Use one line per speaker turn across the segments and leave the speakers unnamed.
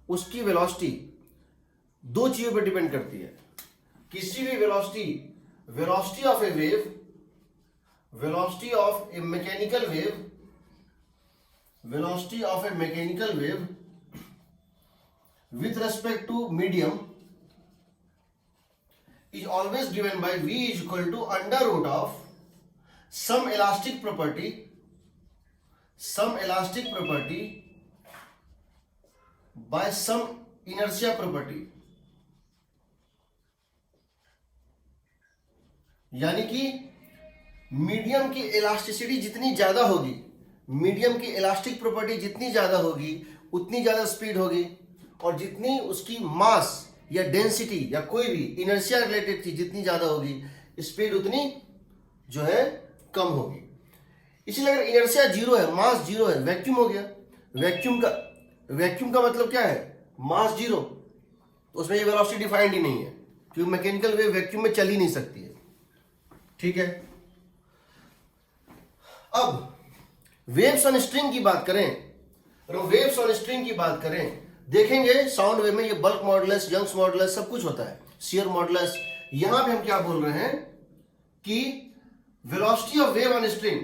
उसकी वेलोसिटी दो चीजों पर डिपेंड करती है। किसी भी velocity of A wave, velocity of A mechanical wave with respect to medium is always given by V is equal to under root of some elastic property by some inertia property। यानी कि medium की elasticity जितनी ज्यादा होगी, medium की elastic property जितनी ज्यादा होगी उतनी ज्यादा स्पीड होगी, और जितनी उसकी मास या डेंसिटी या कोई भी इनर्शिया रिलेटेड चीज जितनी ज्यादा होगी स्पीड उतनी जो है कम होगी। इसलिए अगर इनर्शिया जीरो है, मास जीरो है, वैक्यूम हो गया। वैक्यूम का मतलब क्या है? मास जीरो, तो उसमें ये वेलोसिटी डिफाइंड ही नहीं है, क्योंकि मैकेनिकल वेव वैक्यूम में चल ही नहीं सकती है। ठीक है, अब वेव्स ऑन स्ट्रिंग की बात करें, देखेंगे साउंड वेव में ये बल्क मॉडुलस, यंग्स मॉडुलस सब कुछ होता है, शियर मॉडुलस। यहां पे हम क्या बोल रहे हैं कि velocity of wave on string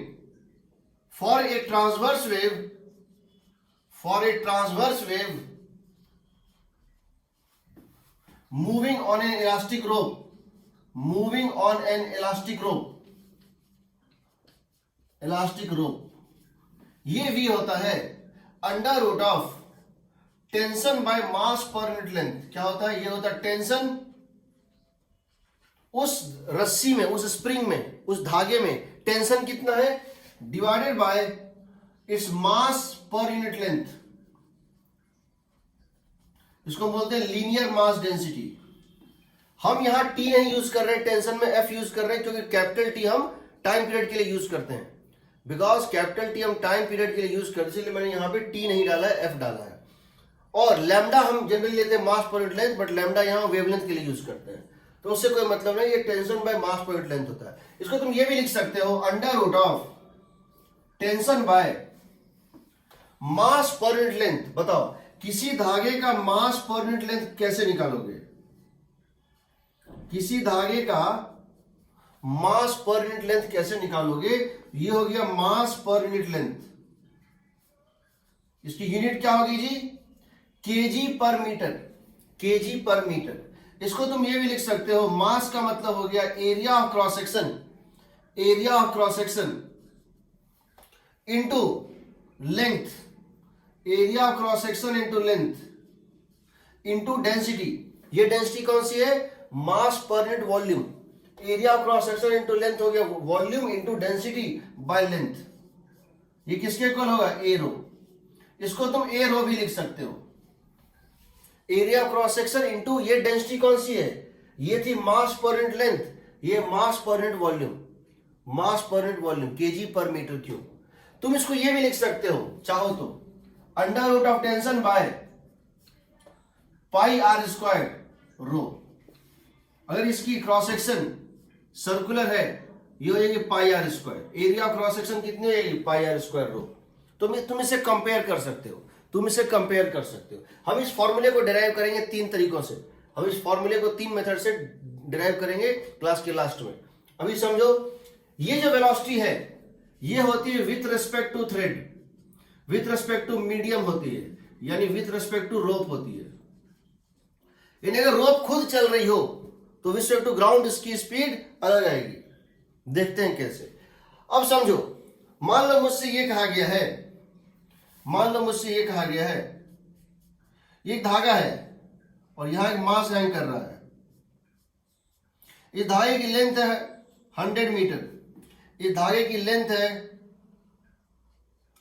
for a transverse wave moving on an elastic rope, ये V होता है under root of tension by mass per unit length. क्या होता है? ये होता है टेंशन उस रस्सी में, उस स्प्रिंग में, उस धागे में टेंशन कितना है divided by its mass per unit length. इसको बोलते हैं लीनियर मास डेंसिटी। हम यहां T नहीं यूज कर रहे हैं, टेंशन में F यूज कर रहे हैं, क्योंकि कैपिटल T हम टाइम पीरियड के लिए यूज करते हैं। बिकॉज कैपिटल T हम टाइम पीरियड के लिए यूज करते हैं, इसलिए मैंने यहां पे T नहीं डाला है, F डाला है। और लैम्डा हम जनरली लेते हैं mass per unit length, but lambda यहां वेवलेंथ के लिए यूज करते हैं, तो उससे कोई मतलब नहीं, ये tension by mass per unit length होता है। इसको तुम ये भी लिख सकते हो under root of tension by mass per unit length. बताओ किसी धागे का मास पर यूनिट लेंथ कैसे निकालोगे? किसी धागे का मास पर यूनिट लेंथ कैसे निकालोगे? ये हो गया मास पर यूनिट लेंथ। इसकी यूनिट क्या होगी जी? KG per metre. इसको तुम ये भी लिख सकते हो, मास का मतलब हो गया area of cross section into length, area of cross section into length into density. ये डेंसिटी कौन सी है? Mass per unit volume. Area of cross section into length हो गया volume into density by length. ये किसके इक्वल होगा? ए रो। इसको तुम ए रो भी लिख सकते हो, area of cross section into ये डेंसिटी कौन सी है? ये थी मास पर यूनिट लेंथ, ये mass per unit volume KG per metre cube. तुम इसको ये भी लिख सकते हो चाहो तो, under root of tension by pi R square rho. अगर इसकी क्रॉस सेक्शन सर्कुलर है, ये हो जाएगी pi R square. Area of cross section कितनी हो जाएगी? Pi R square rho. तुम इसे कंपेयर कर सकते हो, हम इस फॉर्मूले को डिराइव करेंगे तीन तरीकों से। हम इस फॉर्मूले को तीन मेथड से डिराइव करेंगे क्लास के लास्ट में। अभी समझो, ये जो वेलोसिटी है ये होती है with respect to thread, with respect to medium होती है, यानी विथ रिस्पेक्ट टू रोप होती है। यानी अगर रोप खुद चल रही हो तो विथ रिस्पेक्ट टू ग्राउंड इसकी स्पीड अलग आएगी। देखते हैं कैसे। अब समझो, मान लो मुझसे ये कहा गया है, ये धागा है और यहां एक मास हैंग कर रहा है। इस धागे की लेंथ है 100 मीटर, इस धागे की लेंथ है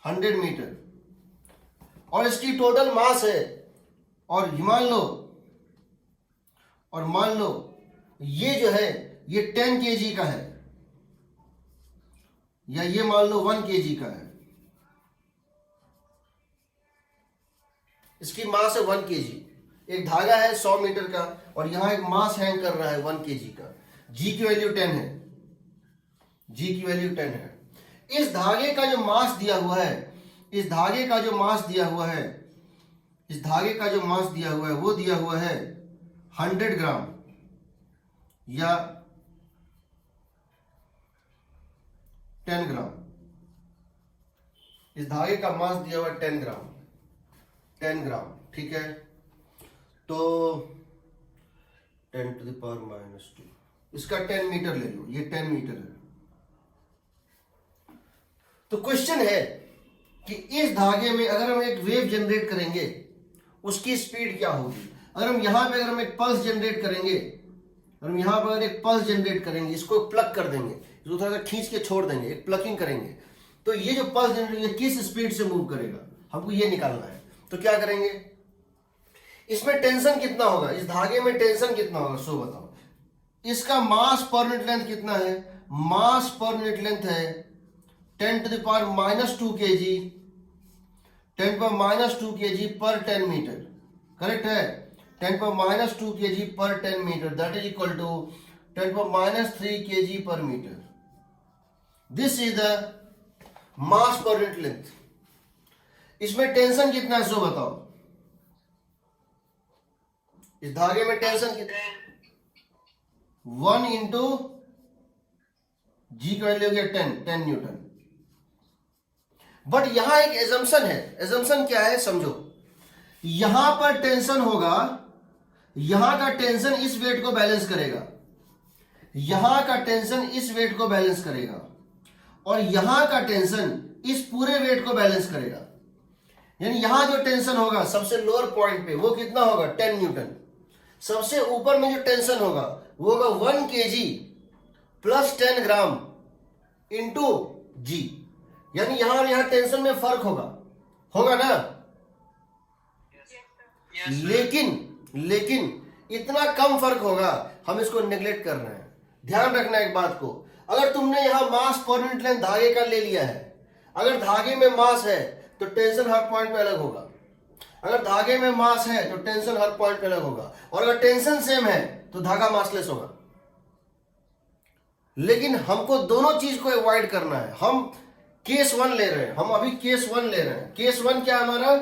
100 मीटर और इसकी टोटल मास है। और मान लो ये जो है ये 10 kg का है, या ये मान लो 1 kg का है। इसकी मास है 1 kg। एक धागा है 100 मीटर का और यहां एक मास हैंग कर रहा है 1 kg का। G की वैल्यू 10 है। इस धागे का जो मास दिया हुआ है, इस धागे का जो मास दिया हुआ है वो दिया हुआ है 100 ग्राम या 10 ग्राम। इस धागे का मास दिया हुआ है 10 ग्राम, 10 ग्राम, ठीक है। तो 10⁻², इसका 10 मीटर ले लो, ये 10 मीटर है। तो क्वेश्चन है कि इस धागे में अगर हम एक वेव जनरेट करेंगे उसकी स्पीड क्या होगी। अगर हम यहां पे अगर हम एक पल्स जनरेट करेंगे, अगर हम यहां पर अगर एक पल्स जनरेट करेंगे, इसको प्लग कर देंगे, इसको थोड़ा सा खींच के छोड़ देंगे, एक प्लगिंग करेंगे, तो ये जो पल्स जनरेट किस स्पीड से मूव करेगा, हमको ये निकालना है। तो क्या करेंगे, इसमें टेंशन कितना होगा, इस धागे में टेंशन कितना होगा, सो बताओ। इसका मास पर यूनिट लेंथ कितना है, मास पर यूनिट लेंथ है 10⁻² kg, 10⁻² kg per 10 metre, correct है। 10⁻² kg per 10 metre, that is equal to 10⁻³ kg per metre. This is the mass per unit length. इसमें टेंशन कितना है, सो बताओ। इस धागे में टेंशन कितना है, 1 इंटू जी का वैल्यू हो गया 10 न्यूटन। बट यहां एक एजम्पशन है, एजम्पशन क्या है समझो। यहां पर टेंशन होगा, यहां का टेंशन इस वेट को बैलेंस करेगा, यहां का टेंशन इस वेट को बैलेंस करेगा, और यहां का टेंशन इस पूरे वेट को बैलेंस करेगा। यानी यहां जो टेंशन होगा सबसे लोअर पॉइंट पे वो कितना होगा, 10 न्यूटन। सबसे ऊपर में जो टेंशन होगा वो होगा 1 kg प्लस 10 ग्राम इंटू जी। यानी यहां और यहां टेंशन में फर्क होगा ना। लेकिन इतना कम फर्क होगा, हम इसको नेग्लेक्ट कर रहे हैं। ध्यान रखना एक बात को, अगर तुमने यहां मास पर यूनिट लेंथ धागे का ले लिया है, अगर धागे में मास है तो टेंशन हर पॉइंट पे अलग होगा, अगर धागे में मास है तो टेंशन हर पॉइंट पे अलग होगा, और अगर टेंशन सेम है तो धागा मासलेस होगा। लेकिन हमको दोनों चीज को अवॉइड करना है। हम केस 1 ले रहे हैं, हम अभी केस 1 ले रहे हैं। केस 1 क्या हमारा,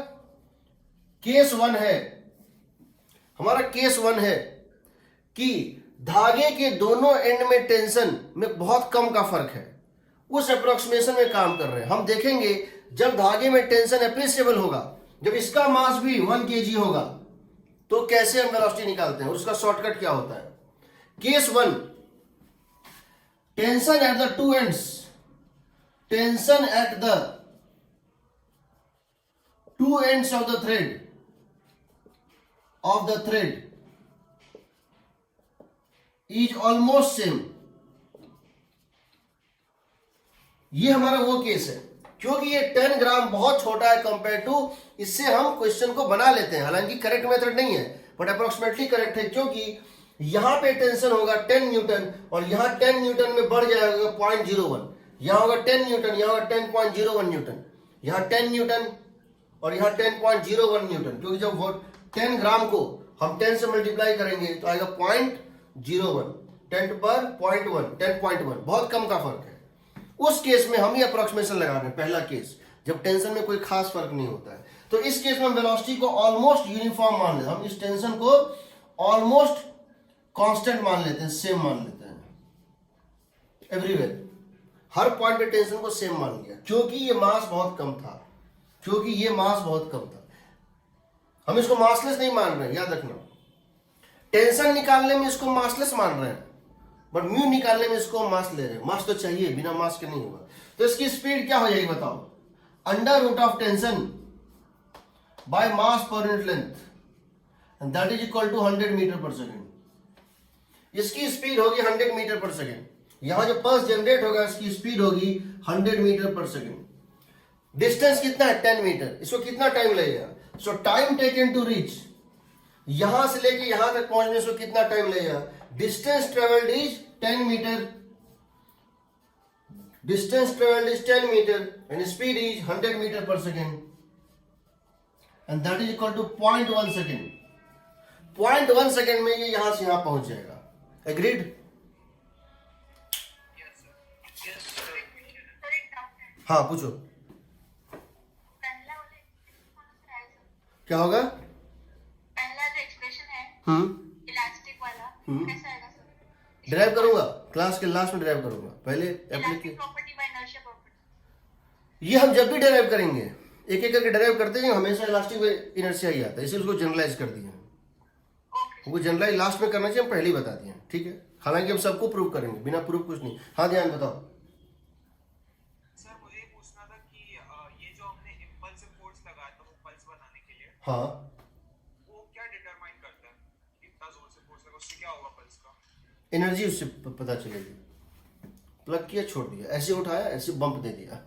केस 1 है हमारा, केस 1 है कि धागे के दोनों एंड में टेंशन में बहुत कम का फर्क है, उस अप्रोक्सीमेशन में काम कर रहे हैं। हम देखेंगे जब धागे में टेंशन एप्रिसिएबल होगा, जब इसका मास भी 1 kg होगा, तो कैसे हम वेलोसिटी निकालते हैं, उसका शॉर्टकट क्या होता है। Case 1, tension at the two ends, tension at the two ends of the thread is almost same. ये हमारा वो केस है, क्योंकि ये 10 ग्राम बहुत छोटा है कंपेयर टू, इससे हम क्वेश्चन को बना लेते हैं। हालांकि करेक्ट मेथड नहीं है बट अप्रोक्सीमेटली करेक्ट है, क्योंकि यहां पे टेंशन होगा 10 न्यूटन और यहां 10 न्यूटन में बढ़ जाएगा 0.01, यहां होगा 10 न्यूटन, यहां होगा 10.01 न्यूटन, यहां 10 न्यूटन और यहां 10.01 न्यूटन, क्योंकि जब 10 ग्राम को हम 10 से मल्टीप्लाई करेंगे तो आएगा 0.01, 10 पर 0.1, 10.1, बहुत कम का फर्क है। उस केस में हम ही अप्रोक्सीमेशन लगा रहे हैं, पहला केस जब टेंशन में कोई खास फर्क नहीं होता है। तो इस केस में हम वेलोसिटी को ऑलमोस्ट यूनिफॉर्म मान लेते हैं, हम इस टेंशन को ऑलमोस्ट कांस्टेंट मान लेते हैं, सेम मान लेते हैं एवरीवेयर, हर पॉइंट पे टेंशन को सेम मान लिया, क्योंकि ये मास बहुत कम था, क्योंकि ये मास बहुत कम था। हम इसको मासलेस नहीं मान रहे हैं, याद रखना। टेंशन निकालने में इसको मासलेस मान रहे हैं, बट म्यू निकालने में इसको मास ले रहे हैं। मास तो चाहिए, बिना मास के नहीं होगा। तो इसकी स्पीड क्या हो जाएगी बताओ, under root of tension by mass per unit length, and that is equal to 100 metre per second. इसकी स्पीड होगी 100 मीटर पर सेकेंड। यहां जो पल्स जनरेट होगा इसकी स्पीड होगी 100 मीटर पर सेकेंड। डिस्टेंस कितना है, 10 मीटर। इसको कितना टाइम लगेगा, so time taken to reach, यहां से लेके यहां तक पहुंचने से कितना टाइम लगेगा, distance travelled is 10 metre, distance travelled is 10 metre and speed is 100 metre per second, and that is equal to 0.1 second. 0.1 second में ये यहां से यहां पहुंच जाएगा। एग्रीड? हाँ पूछो, क्या होगा।
इलास्टिक वाला कैसा आएगा सर?
ड्राइव करूंगा, क्लास के लास्ट में ड्राइव करूंगा, पहले
elastic property bye inertia property.
ये हम जब भी ड्राइव करेंगे एक एक करके ड्राइव करते हैं, हमेशा इलास्टिक इनर्शिया ही आता है, इसलिए उसको जनरलाइज कर दिया है। वो जनरलाइज लास्ट में करना चाहिए, हम पहले ही बता दिए, ठीक है। हालांकि हम सबको प्रूव करेंगे, बिना प्रूफ कुछ नहीं। हाँ ध्यान बताओ
सर। मुझे ये पूछना था कि ये जो हमने इंपल्सिव फोर्स लगाया था वो पल्स बनाने के लिए,
हाँ,
वो क्या डिटरमाइन करता है? कितना जोर से फोर्स लगा उससे क्या होगा पल्स का?
एनर्जी उससे पता चलेगी। प्लग किया, छोड़ दिया, ऐसे उठाया, ऐसे बम्प दे दिया,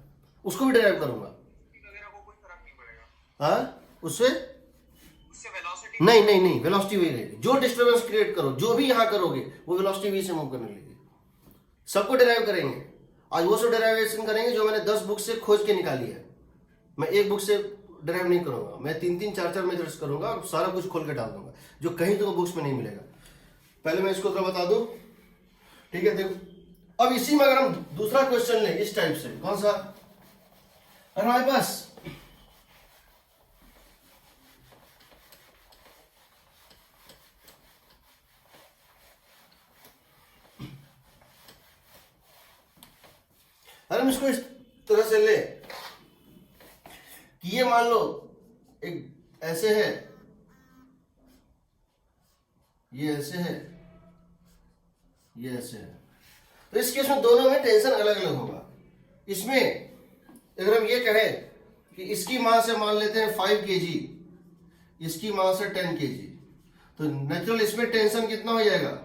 उसको भी ड्राइव करूंगा।
स्पीड वगैरह को कोई फर्क नहीं पड़ेगा?
हाँ, उससे
उससे वेलोसिटी
नहीं, वेलोसिटी वही रहेगी। जो डिस्टर्बेंस क्रिएट करो, जो भी यहाँ करोगे, वो वेलोसिटी वी से मूव करने लगेगी। सबको डिराइव करेंगे आज, वो सब डेराइवेशन करेंगे जो मैंने 10 बुक से खोज के निकाली है। मैं एक बुक से डिराइव नहीं करूंगा, मैं 3-3, 4-4 मेथड्स करूंगा और सारा कुछ खोल के डाल दूंगा जो कहीं तो बुक्स में नहीं मिलेगा। पहले मैं इसको थोड़ा बता दूं, ठीक है। देखो अब इसी में अगर हम दूसरा क्वेश्चन लें इस टाइप से, कौन सा हमारे पास, अरे हम इसको इस तरह से ले कि ये मान लो एक ऐसे है, ये ऐसे है, ये ऐसे है, तो इस केस में दोनों में टेंशन अलग अलग होगा। इसमें अगर हम ये कहें कि इसकी मास से मान लेते हैं 5 kg, इसकी मास है 10 kg, तो नेचुरल इसमें टेंशन कितना हो जाएगा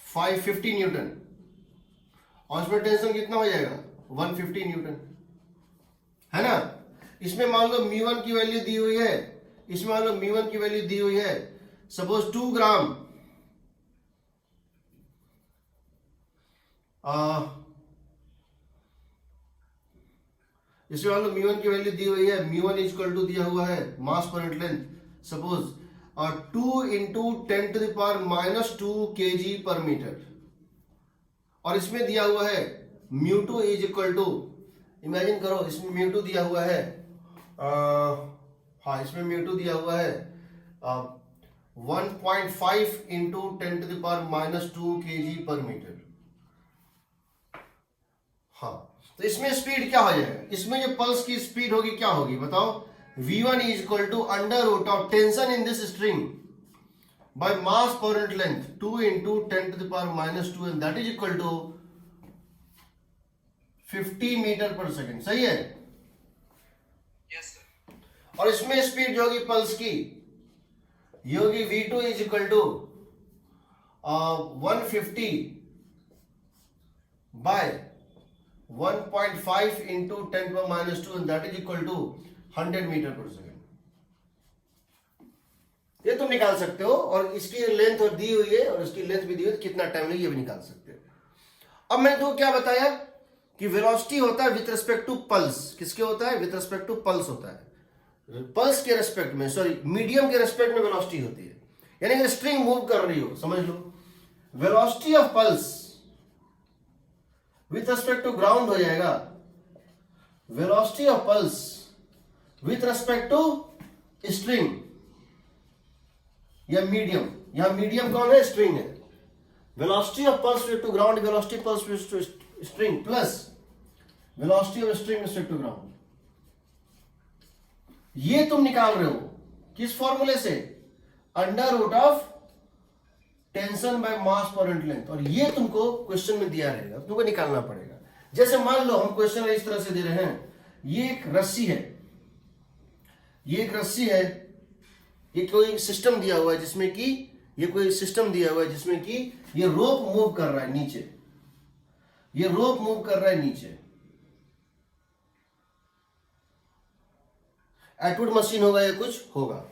550 न्यूटन, और इसमें टेंशन कितना हो जाएगा 150 न्यूटन, है ना। इसमें मान लो μ1 की वैल्यू दी हुई है, इसमें मान लो μ1 की वैल्यू दी हुई है सपोज 2 ग्राम, इसमें मान लो μ1 की वैल्यू दी हुई है, μ1 इक्वल टू दिया हुआ है mass per unit length suppose 2 × 10⁻² kg per metre, और इसमें दिया हुआ है μ2 इज इक्वल टू, इमेजिन करो इसमें μ2 दिया हुआ है, हाँ इसमें μ2 दिया हुआ है 1.5 × 10⁻² kg पर मीटर। हाँ, तो इसमें स्पीड क्या हो जाएगा, इसमें जो पल्स की स्पीड होगी क्या होगी बताओ, v1 is equal to √of tension in this string by mass per unit length 2 × 10⁻² and that is equal to 50 metre per second, सही है।
Yes sir.
और इसमें स्पीड जो होगी पल्स की ये होगी v2 is equal to 150 by 1.5 × 10⁻² and that is equal to 100 metre per second. ये तुम निकाल सकते हो, और इसकी लेंथ और दी हुई है और इसकी लेंथ भी दी हुई है, कितना टाइम लगे ये भी निकाल सकते हो। अब मैंने तो क्या बताया कि वेलोसिटी होता है विथ रिस्पेक्ट टू पल्स, किसके होता है विथ रिस्पेक्ट टू पल्स होता है, पल्स के रेस्पेक्ट में, सॉरी मीडियम के रेस्पेक्ट में वेलोसिटी होती है, यानी कि स्ट्रिंग मूव कर रही हो, समझ लो velocity of pulse with respect to ground हो जाएगा velocity of pulse with respect to string या मीडियम, यहां मीडियम कौन है स्ट्रिंग है, velocity of pulse to ground, velocity pulse to string plus velocity of string to ground. ये तुम निकाल रहे हो किस फॉर्मूले से, √of tension by mass per unit length, और ये तुमको क्वेश्चन में दिया रहेगा, तुमको निकालना पड़ेगा। जैसे मान लो हम क्वेश्चन इस तरह से दे रहे हैं, ये एक रस्सी है, ये एक रस्सी है, ये कोई सिस्टम दिया हुआ है जिसमें कि ये कोई सिस्टम दिया हुआ है जिसमें कि ये रोप मूव कर रहा है नीचे, ये रोप मूव कर रहा है नीचे, एटवुड मशीन होगा या कुछ होगा।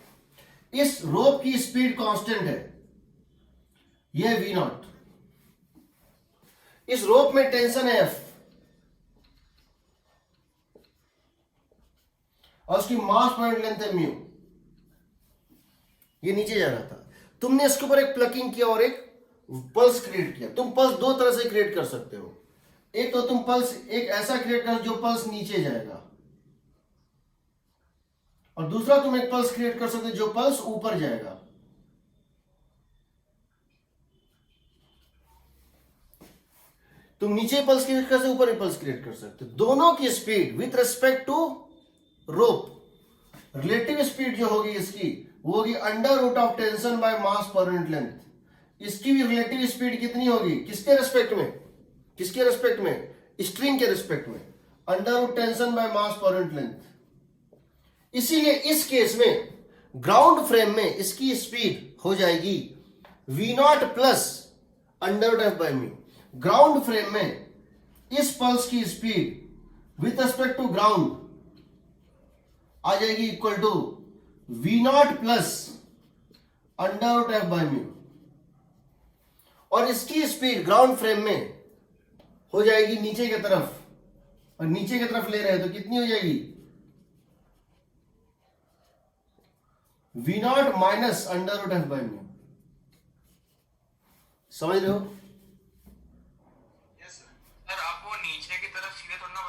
इस रोप की स्पीड कांस्टेंट है, यह v0, इस रोप में टेंशन है F, और उसकी मास पर यूनिट लेंथ है म्यू, ये नीचे जा रहा था, तुमने इसके ऊपर एक प्लकिंग किया और एक पल्स क्रिएट किया। तुम पल्स दो तरह से क्रिएट कर सकते हो, एक तो तुम पल्स एक ऐसा क्रिएट कर जो पल्स नीचे जाएगा, और दूसरा तुम एक पल्स क्रिएट कर सकते हो जो पल्स ऊपर जाएगा। तुम नीचे पल्स क्रिएट कर सकते, ऊपर भी पल्स क्रिएट कर सकते। दोनों की speed with respect to rope, relative speed जो होगी इसकी वो होगी under root of tension by mass per unit length. इसकी भी रिलेटिव स्पीड कितनी होगी, किसके रिस्पेक्ट में, किसके रिस्पेक्ट में, स्ट्रिंग के रिस्पेक्ट में, under root tension by mass per unit length. इसीलिए इस केस में ग्राउंड फ्रेम में इसकी स्पीड हो जाएगी v naught plus under root F by mu. Ground frame में इस पल्स की speed with respect to ground आ जाएगी equal to v naught plus under root F by mu, और इसकी स्पीड ग्राउंड फ्रेम में हो जाएगी नीचे की तरफ, और नीचे की तरफ ले रहे हैं तो कितनी हो जाएगी, v naught minus under root F by mu. समझ रहे हो?
यस सर, आप वो नीचे की तरफ सीधे थोड़ा ना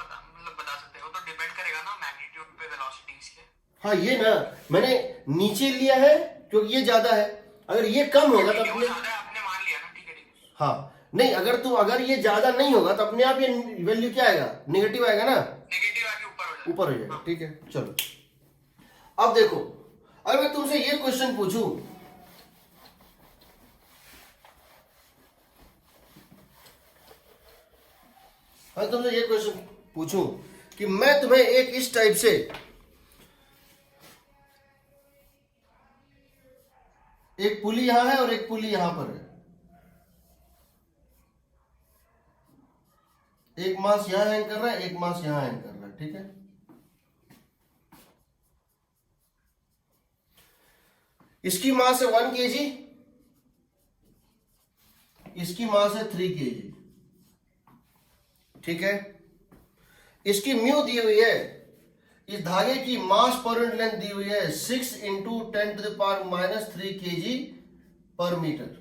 बता सकते हो, तो डिपेंड करेगा ना मैग्नीट्यूड पे वेलोसिटीज के।
हाँ, ये ना मैंने नीचे लिया है क्योंकि ये ज्यादा है, अगर ये कम होगा तो अपने,
आपने मान लिया ना, ठीक है ठीक है।
हाँ नहीं, अगर ये ज्यादा नहीं होगा तो अपने आप ये वैल्यू क्या आएगा, नेगेटिव आएगा ना,
नेगेटिव आके
ऊपर हो जाएगा। ठीक है, चलो अब देखो, अगर मैं तुमसे ये क्वेश्चन पूछूं, अगर तुमसे ये क्वेश्चन पूछूं कि मैं तुम्हें एक इस टाइप से एक पुली यहां है और एक पुली यहां पर है, एक मास यहां हैंग कर रहा है, एक मास यहां हैंग कर रहा है, ठीक है। इसकी मास है 1 kg, इसकी मास है 3 kg, ठीक है। इसकी म्यू दी हुई है, इस धागे की मास पर यूनिट लेंथ दी हुई है 6 into 10⁻³ kg per metre,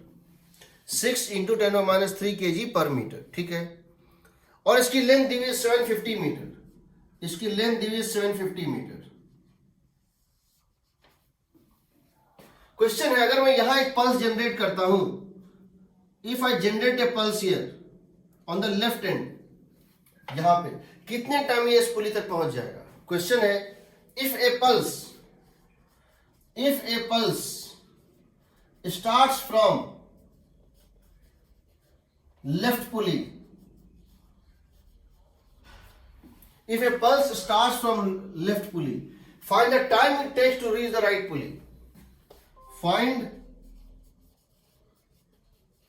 6 into 10⁻³ kg per metre, ठीक है। और इसकी लेंथ दी हुई है 750 मीटर, इसकी लेंथ दी हुई है 750 मीटर। क्वेश्चन है, अगर मैं यहां एक पल्स जनरेट करता हूं, if I generate a pulse here on the left and, यहां पे कितने टाइम ये इस पुली तक पहुंच जाएगा। क्वेश्चन है, if A pulse starts from left pulley, if a pulse starts from left pulley, find the time it takes to reach the right pulley. Find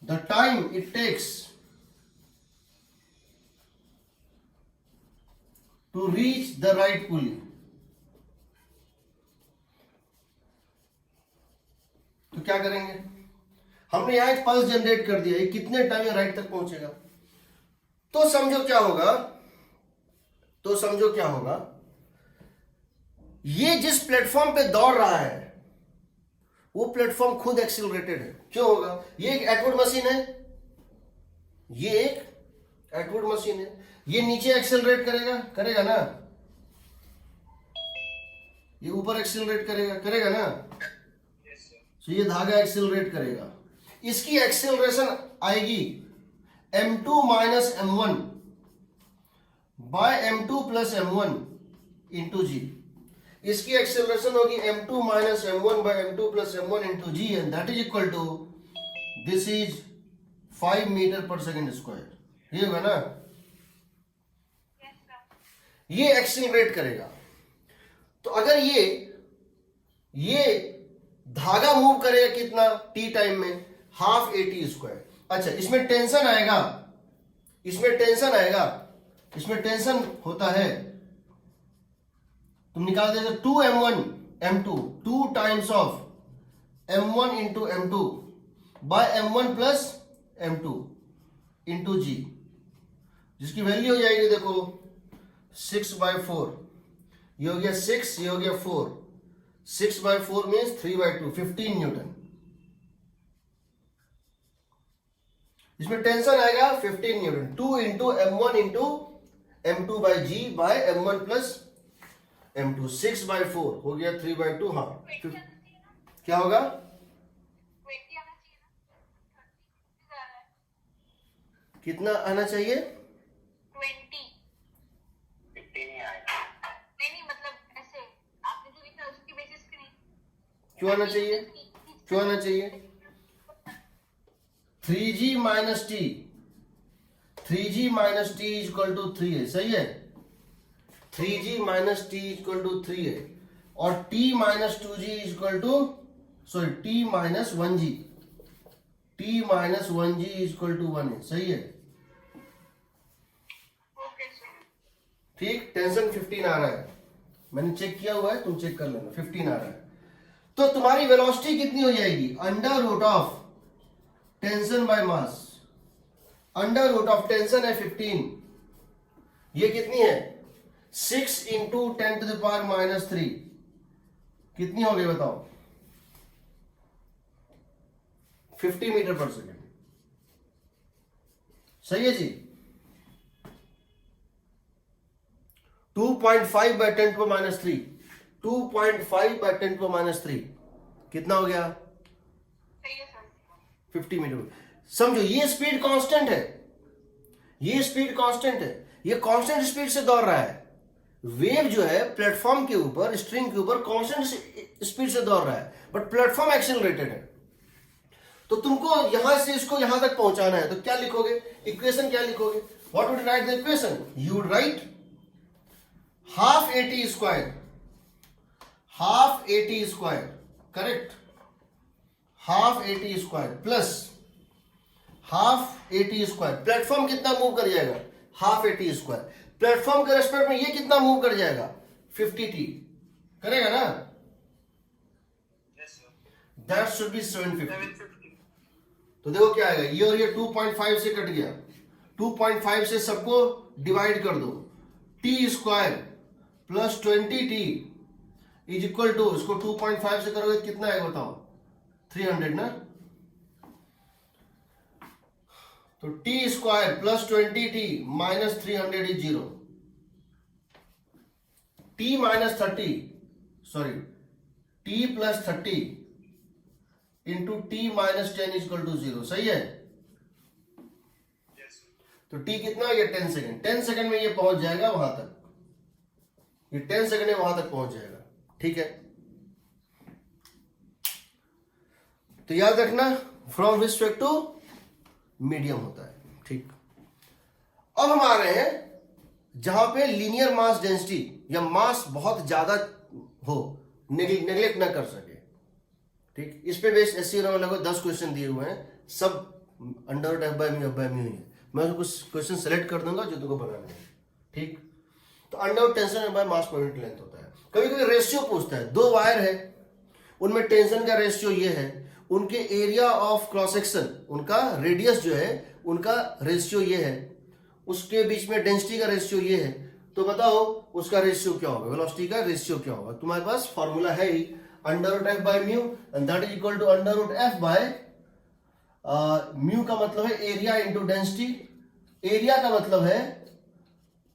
the time it takes to reach the right pulley. तो क्या करेंगे, हमने यहां एक pulse generate कर दिया, ये कितने टाइम में राइट तक पहुंचेगा। तो समझो क्या होगा, ये जिस प्लेटफॉर्म पे दौड़ रहा है वो प्लेटफॉर्म खुद एक्सिलरेटेड है। क्यों होगा, ये एक एटवुड मशीन है, ये एक एटवुड मशीन है, ये नीचे एक्सिलरेट करेगा ना, ये ऊपर एक्सिलरेट करेगा ना, तो ये धागा एक्सिलरेट करेगा, इसकी एक्सिलरेशन आएगी m2 minus m1 by m2 plus m1 into G. इसकी एक्सेलरेशन होगी m2 minus m1 by m2 plus m1 into G, and that is equal to, this is 5 metre per second square. ये होगा ना, ये accelerate करेगा। तो अगर ये धागा मूव करेगा कितना t टाइम में, हाफ at स्क्वायर। अच्छा, इसमें टेंशन होता है, तुम निकाल देते 2m1 m2, 2 times of m1 into m2 by m1 plus m2 into G, जिसकी वैल्यू हो जाएगी देखो 6/4, ये हो गया 6, ये हो गया 4, 6/4 मीन्स 3/2, 15 न्यूटन। इसमें टेंशन आएगा 15 newton, 2 into m1 into m2 by G by m1 plus m2, 6/4 हो गया 3/2। हाँ, क्या होगा, कितना आना चाहिए?
20।
15 ही आएगा।
नहीं मतलब ऐसे आपने जो लिखा है उसकी बेसिस पे नहीं।
क्यों आना चाहिए? क्यों आना चाहिए? 3g minus t, 3g minus T is equal to 3 है, सही है। 3g minus T is equal to 3 है, और t minus 2g is equal to, sorry t minus 1g, t minus 1g is equal to 1 है, सही है।
Okay sir.
ठीक, tension 15 आ रहा है, मैंने चेक किया हुआ है, तुम चेक कर लेना, 15 आ रहा है। तो तुम्हारी वेलोसिटी कितनी हो जाएगी? Under root of tension by mass, under root of tension है 15, ये कितनी है? 6 into 10 to the power minus 3, कितनी हो गई बताओ? 50 मीटर पर सेकेंड, सही है जी। 2.5 by 10 to minus 3, 2.5 by 10 to minus 3 कितना हो गया?
सही है सर।
50 मीटर। समझो ये स्पीड कांस्टेंट है, ये स्पीड कांस्टेंट है, ये कांस्टेंट स्पीड से दौड़ रहा है। वेव जो है प्लेटफॉर्म के ऊपर, स्ट्रिंग के ऊपर कांस्टेंट स्पीड से दौड़ रहा है, बट प्लेटफॉर्म एक्सेलरेटेड है। तो तुमको यहां से इसको यहां तक पहुंचाना है, तो क्या लिखोगे? इक्वेशन क्या लिखोगे? What would write the equation? You would write half AT square, half AT square, correct, half AT square plus half AT square. Platform कितना मूव कर जाएगा? Half AT square. प्लेटफॉर्म के रेस्पेक्ट में ये कितना मूव कर जाएगा? 50t करेगा ना?
Yes sir.
That should be 750।
750।
तो देखो क्या आएगा, ये और ये 2.5 से कट गया, 2.5 से सबको डिवाइड कर दो, t square plus 20t is equal to, इसको 2.5 से करोगे कितना आएगा बताओ? 300 ना। तो t square plus 20t minus 300 is 0, t minus 30, sorry t plus 30 into t minus 10 is equal to 0, सही है।
Yes sir.
तो टी कितना हो गया? 10 सेकेंड। 10 सेकेंड में ये पहुंच जाएगा वहां तक, ये 10 सेकेंड में वहां तक पहुंच जाएगा, ठीक है। तो याद रखना फ्रॉम रिस्पेक्ट टू मीडियम होता है, ठीक। अब हम आ रहे हैं जहां पे लीनियर मास डेंसिटी या मास बहुत ज्यादा हो, नेग्लेक्ट ना कर सके, ठीक। इस पे बेस्ड एससी में लगभग 10 क्वेश्चन दिए हुए हैं, सब अंडर एफ बाय म्यू ही है। मैं कुछ क्वेश्चन सेलेक्ट कर दूंगा जो तुमको बनाने हैं, ठीक। तो under tension by mass per unit length होता है। कभी कभी रेशियो पूछता है, दो वायर है, उनमें टेंशन का रेशियो ये है, उनके एरिया ऑफ क्रॉस सेक्शन, उनका रेडियस जो है उनका रेशियो ये है, उसके बीच में डेंसिटी का रेशियो ये है, तो बताओ उसका रेशियो क्या होगा, वेलोसिटी का रेशियो क्या होगा। तुम्हारे पास फॉर्मूला है ही, under root F by mu and that is equal to under root F by mu का मतलब है एरिया इंटू डेंसिटी, एरिया का मतलब है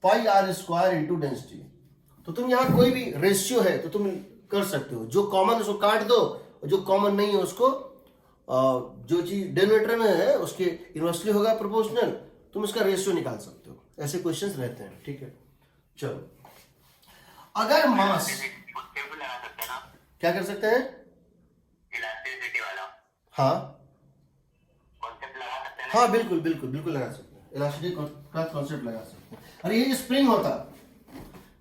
पाई आर स्क्वायर इंटू डेंसिटी। तो तुम यहां कोई भी रेशियो है तो तुम कर सकते हो, जो कॉमन उसको काट दो, जो कॉमन नहीं है उसको जो चीज डिनोमिनेटर में है उसके इन्वर्सली होगा प्रोपोर्शनल, तुम इसका रेशियो निकाल सकते हो। ऐसे क्वेश्चंस रहते हैं, ठीक है। चलो, अगर मास
टेबल लगा सकते हैं ना,
क्या कर सकते हैं?
इलास्टिसिटी वाला
हाँ
कॉन्सेप्ट लगा सकते हैं।
हाँ बिल्कुल बिल्कुल बिल्कुल लगा सकते हैं, इलास्टिसिटी का कॉन्सेप्ट लगा सकते हैं। अरे ये स्प्रिंग होता,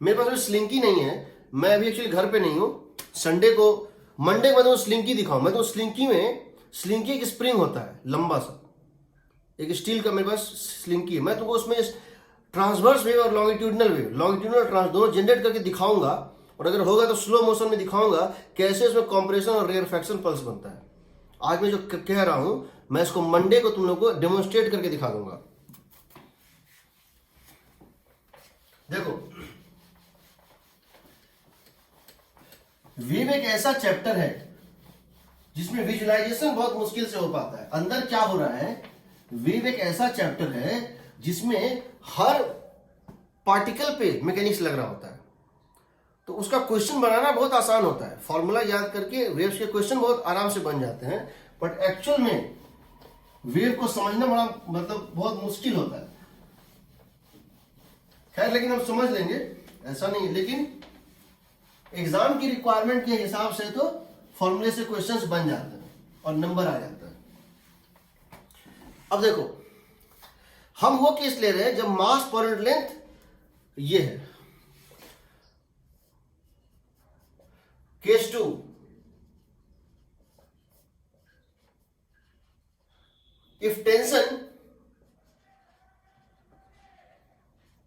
मेरे पास अभी स्लिंकी नहीं है, मैं अभी एक्चुअली घर पे नहीं हूँ, संडे को मंडे को मैं तो स्लिंकी दिखाऊं, मैं तो स्लिंकी में, स्लिंकी एक स्प्रिंग होता है लंबा सा, एक स्टील का मेरे पास स्लिंकी है, मैं तुमको उसमें ट्रांसवर्स वेव और लॉन्गिट्यूडनल वेव, लॉन्गिट्यूडनल ट्रांस दोनों जनरेट करके दिखाऊंगा, और अगर होगा तो स्लो मोशन में दिखाऊंगा कैसे इसमें कॉम्प्रेशन और रेयरफैक्शन पल्स बनता है। आज मैं जो कह रहा हूं मैं इसको मंडे को तुम लोग को डेमोन्स्ट्रेट करके दिखा दूंगा। देखो, वेव एक ऐसा चैप्टर है जिसमें विजुअलाइजेशन बहुत मुश्किल से हो पाता है। अंदर क्या हो रहा है, वेव एक ऐसा चैप्टर है जिसमें हर पार्टिकल पे मैकेनिक्स लग रहा होता है, तो उसका क्वेश्चन बनाना बहुत आसान होता है, फॉर्मूला याद करके वेव्स के क्वेश्चन बहुत आराम से बन जाते हैं, बट एक्चुअल में वेव को समझना बड़ा मतलब बहुत मुश्किल होता है। खैर लेकिन हम समझ लेंगे, ऐसा नहीं है, लेकिन एग्जाम की रिक्वायरमेंट के हिसाब से तो फॉर्मूले से क्वेश्चंस बन जाते हैं और नंबर आ जाता है। अब देखो हम वो केस ले रहे हैं जब मास पर यूनिट लेंथ ये है। Case 2, if tension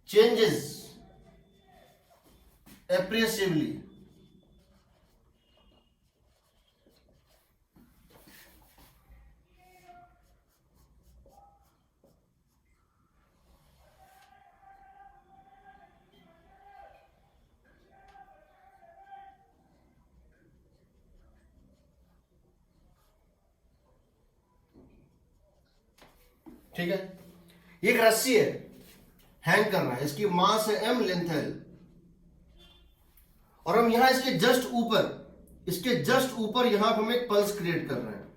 changes appreciably ठीक है, ये एक रस्सी है, हैंग कर रहा है, इसकी मास है m, लेंथ है l, और हम यहां इसके जस्ट ऊपर यहां पर हम एक पल्स क्रिएट कर रहे हैं।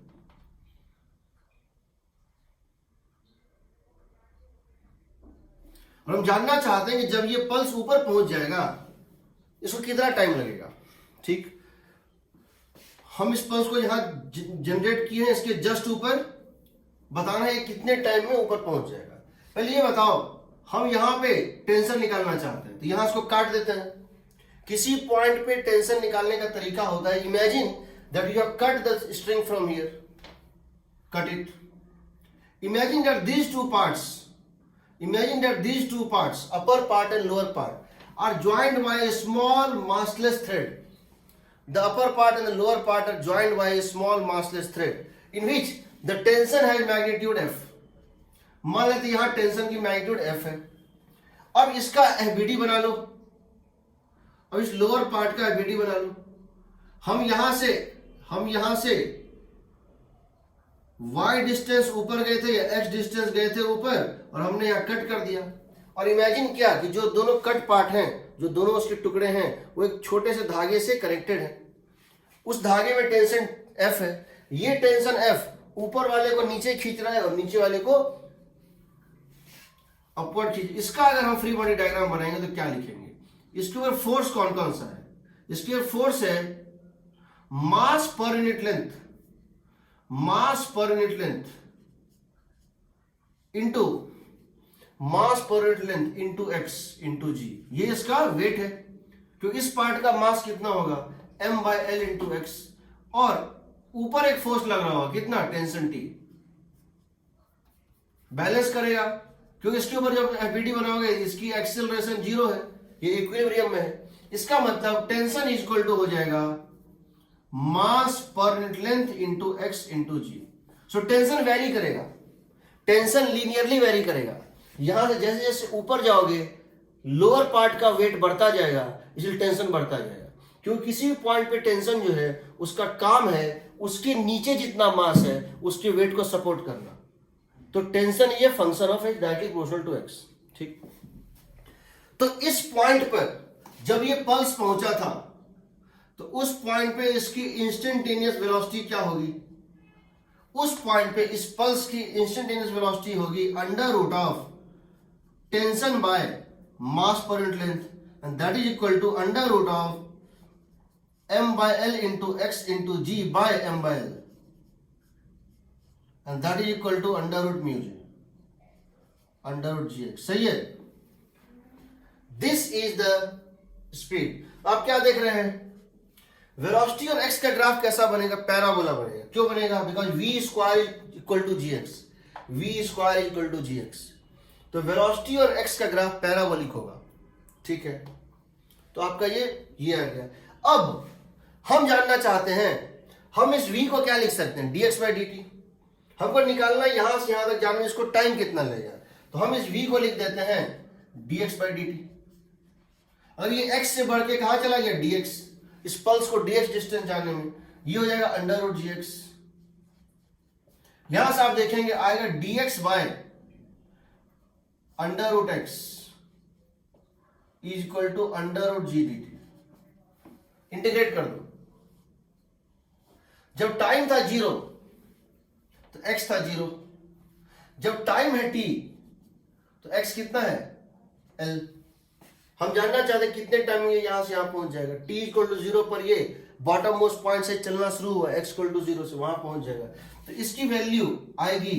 और हम जानना चाहते हैं कि जब ये पल्स ऊपर पहुंच जाएगा इसको कितना टाइम लगेगा। ठीक, हम इस पल्स को यहां जनरेट किए हैं, इसके जस्ट ऊपर बताना है कितने टाइम में ऊपर पहुंच जाएगा। पहले ये बताओ, हम यहां पे टेंशन निकालना चाहते हैं तो यहां इसको काट देते हैं। किसी पॉइंट पे टेंशन निकालने का तरीका होता है, imagine that you have cut the string from here, cut it, imagine that these two parts upper part and lower part are joined by a small massless thread. The upper part and the lower part are joined by a small massless thread in which the tension has magnitude F. मान लेते यहां tension की magnitude F है। अब इसका FBD बना लो, अब इस लोअर पार्ट का FBD बना लो। हम यहां से y डिस्टेंस ऊपर गए थे या x डिस्टेंस गए थे ऊपर, और हमने यहां कट कर दिया। और इमेजिन क्या कि जो दोनों कट पार्ट हैं, जो दोनों उसके टुकड़े हैं, वो एक छोटे से धागे से कनेक्टेड है। उस धागे में टेंशन F है। ये टेंशन F ऊपर वाले को नीचे खींच रहा है और नीचे वाले को अपवर्ड खींच। इसका अगर हम फ्री बॉडी डायग्राम बनाएंगे तो क्या लिखेंगे? इसके ऊपर फोर्स कौन कौन सा है? इसके ऊपर फोर्स है mass per unit length into mass per unit length into x into जी। ये इसका वेट है, क्योंकि इस पार्ट का मास कितना होगा m/l इंटू एक्स, और ऊपर एक फोर्स लग रहा होगा कितना, टेंशन T, बैलेंस करेगा। क्योंकि इसके ऊपर जब FBD बनाओगे इसकी एक्सेलरेशन 0 है, ये इक्विलिब्रियम में है। इसका मतलब टेंशन इज इक्वल टू हो जाएगा mass per unit length into x into G. So tension vary करेगा, टेंशन लीनियरली वेरी करेगा। यहां से जैसे जैसे ऊपर जाओगे लोअर पार्ट का वेट बढ़ता जाएगा, इसलिए टेंशन बढ़ता जाएगा। क्योंकि किसी भी पॉइंट पे टेंशन जो है उसका काम है उसके नीचे जितना मास है उसके वेट को सपोर्ट करना। तो टेंशन ये function of x directly proportional to x. ठीक, तो इस पॉइंट पर जब ये पल्स पहुंचा था तो उस पॉइंट पे इसकी इंस्टेंटेनियस वेलोसिटी क्या होगी? उस पॉइंट पे इस पल्स की इंस्टेंटेनियस वेलोसिटी होगी under root of tension by mass per unit length, and that is equal to under root of m/l into x into g by m/l, and that is equal to under root mu g, under root ji x. सही है, this is the speed. आप क्या देख रहे हैं? Velocity और x का graph कैसा बनेगा? पैराबोला बनेगा। क्यों बनेगा? Because v square equal to g x, v square equal to g x. तो वेलोसिटी और एक्स का ग्राफ पैराबोलिक होगा। ठीक है, तो आपका ये आ गया। अब हम जानना चाहते हैं, हम इस v को क्या लिख सकते हैं? dx/dt। हमको निकालना यहां से यहां तक जाना, इसको टाइम कितना लगेगा, तो हम इस v को लिख देते हैं dx/dt। अगर ये x से बढ़ के कहां चला गया? dx, इस पल्स को dx डिस्टेंस जाने में, ये हो जाएगा अंडर रूट gx। यहां से आप देखेंगे आएगा dx by under root x is equal to under root g dt। Integrate कर दो। जब टाइम था 0 तो x था 0, जब टाइम है t तो x कितना है l। हम जानना चाहते हैं कितने टाइम में ये यहां से यहां पहुंच जाएगा। t इक्वल टू 0 पर ये बॉटम मोस्ट पॉइंट से चलना शुरू हुआ, x इक्वल टू 0 से वहां पहुंच जाएगा। तो इसकी वैल्यू आएगी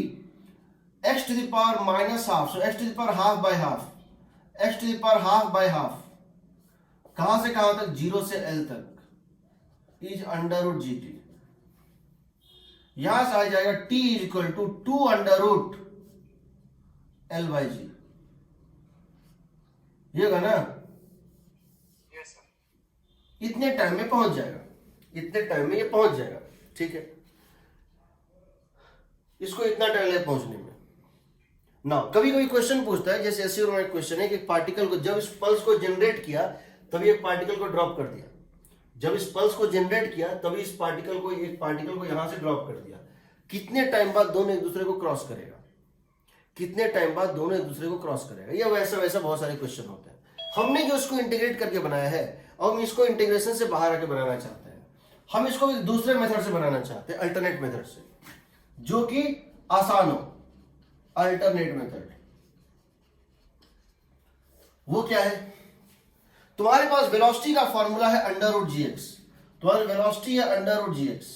x to the power minus half, so x to the power half by half, x to the power half by half, कहां से कहां तक 0 से l तक is under root G T. यहां से आ जाएगा t is equal to 2 under root L by G. ये होगा ना,
यस सर।
इतने टाइम में पहुंच जाएगा, इतने टाइम में ये पहुंच जाएगा। ठीक है, इसको इतना टाइम लगे पहुंचने में ना। कभी कभी क्वेश्चन पूछता है, जैसे ऐसे में क्वेश्चन है कि पार्टिकल को जब इस पल्स को जनरेट किया तभी एक पार्टिकल को ड्रॉप कर दिया, जब इस पल्स को जनरेट किया तभी इस पार्टिकल को, एक पार्टिकल को यहां से ड्रॉप कर दिया। कितने टाइम बाद दोनों एक दूसरे को क्रॉस करेगा, कितने टाइम बाद दोनों एक दूसरे को क्रॉस करेगा, या वैसा वैसा बहुत सारे क्वेश्चन होते हैं। हमने जो इसको इंटीग्रेट करके बनाया है और हम इसको इंटीग्रेशन से बाहर आके बनाना चाहते हैं। हम इसको एक दूसरे मेथड से बनाना चाहते हैं, अल्टरनेट मेथड से, जो कि आसान हो। अल्टरनेट मेथड वो क्या है? तुम्हारे पास वेलोसिटी का फॉर्मूला है अंडर रूट जी एक्स, तुम्हारी वेलोसिटी है अंडर रूट जी एक्स।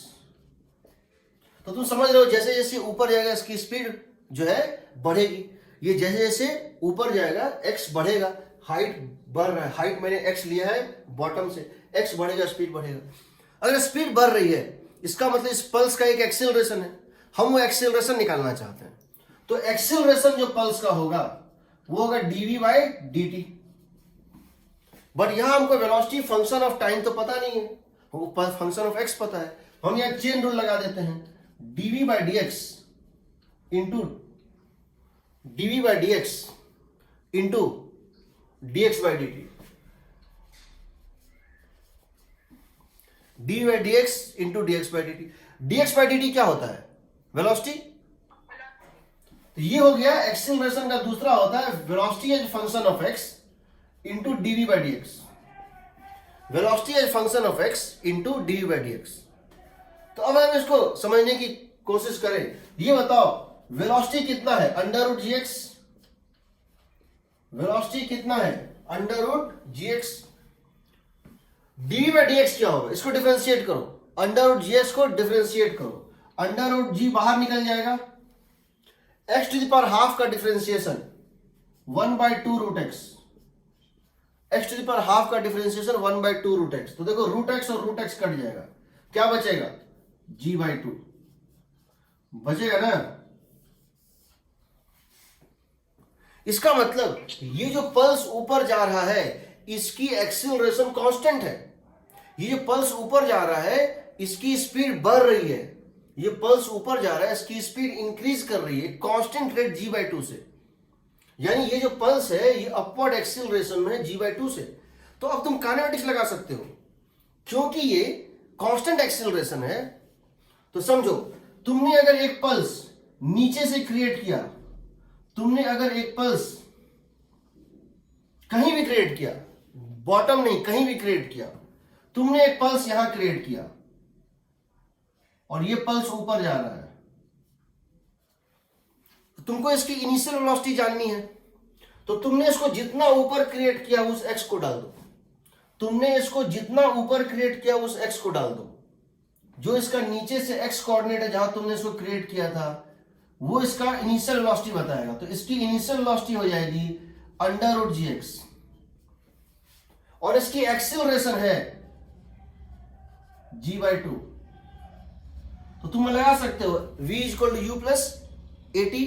तो तुम समझ रहे हो जैसे जैसे ऊपर जाएगा इसकी स्पीड जो है बढ़ेगी, ये जैसे जैसे ऊपर जाएगा x बढ़ेगा, हाइट बढ़ रहा है, हाइट मैंने x लिया है बॉटम से, x बढ़ेगा स्पीड बढ़ेगा। अगर स्पीड बढ़ रही है इसका मतलब इस पल्स का एक एक्सेलरेशन है, हम वो एक्सेलरेशन निकालना चाहते हैं। तो एक्सेलरेशन जो पल्स का होगा वो होगा dv बाई dt। बट यहां हमको वेलोसिटी फंक्शन ऑफ टाइम तो पता नहीं है, हमको फंक्शन ऑफ x पता है। हम यहां चेन रूल लगा देते हैं, dv by dx into dv by dx into dx by dt, dv by dx into dx by dt। dx by dt क्या होता है? वेलोसिटी। तो ये हो गया एक्सेलरेशन का दूसरा होता है velocity as function of x into dv by dx, velocity as function of x into dv by dx। तो अब हम इसको समझने की कोशिश करें, ये बताओ वेलोसिटी कितना है अंडर रूट जी एक्स, वेलोसिटी कितना है under root ji X, D by D X क्या होगा? इसको डिफरेंशिएट करो, अंडर रूट जी एक्स को डिफरेंशिएट करो, अंडर रूट जी बाहर निकल जाएगा, X to the power half का differentiation 1/2 root X, X to the power half का डिफरेंशिएशन 1/2 रूट एक्स। तो देखो रूट एक्स और रूट एक्स कट जाएगा, क्या बचेगा? g/2 बचेगा ना। इसका मतलब ये जो पल्स ऊपर जा रहा है इसकी एक्सेलरेशन कांस्टेंट है, ये जो पल्स ऊपर जा रहा है इसकी स्पीड बढ़ रही है, ये पल्स ऊपर जा रहा है इसकी स्पीड इंक्रीज कर रही है कांस्टेंट रेट g/2 से। यानी ये जो पल्स है ये अपवर्ड एक्सेलरेशन में है g/2 से। तो अब तुम काइनेमेटिक्स लगा सकते हो, क्योंकि ये कांस्टेंट एक्सेलरेशन है। तो समझो तुमने अगर एक पल्स नीचे से क्रिएट किया, तुमने अगर एक पल्स कहीं भी क्रिएट किया, बॉटम नहीं कहीं भी क्रिएट किया, तुमने एक पल्स यहां क्रिएट किया और ये पल्स ऊपर जा रहा है, तुमको इसकी इनिशियल वेलोसिटी जाननी है। तो तुमने इसको जितना ऊपर क्रिएट किया उस x को डाल दो, तुमने इसको जितना ऊपर क्रिएट किया उस x को डाल दो, जो इसका नीचे से x कोऑर्डिनेट है जहां तुमने इसको क्रिएट किया था वो इसका इनिशियल वेलोसिटी बताएगा। तो इसकी इनिशियल वेलोसिटी हो जाएगी अंडर रूट जी एक्स और इसकी एक्सेलरेशन है g/2। तो तुम लगा सकते हो v equal to u plus a t,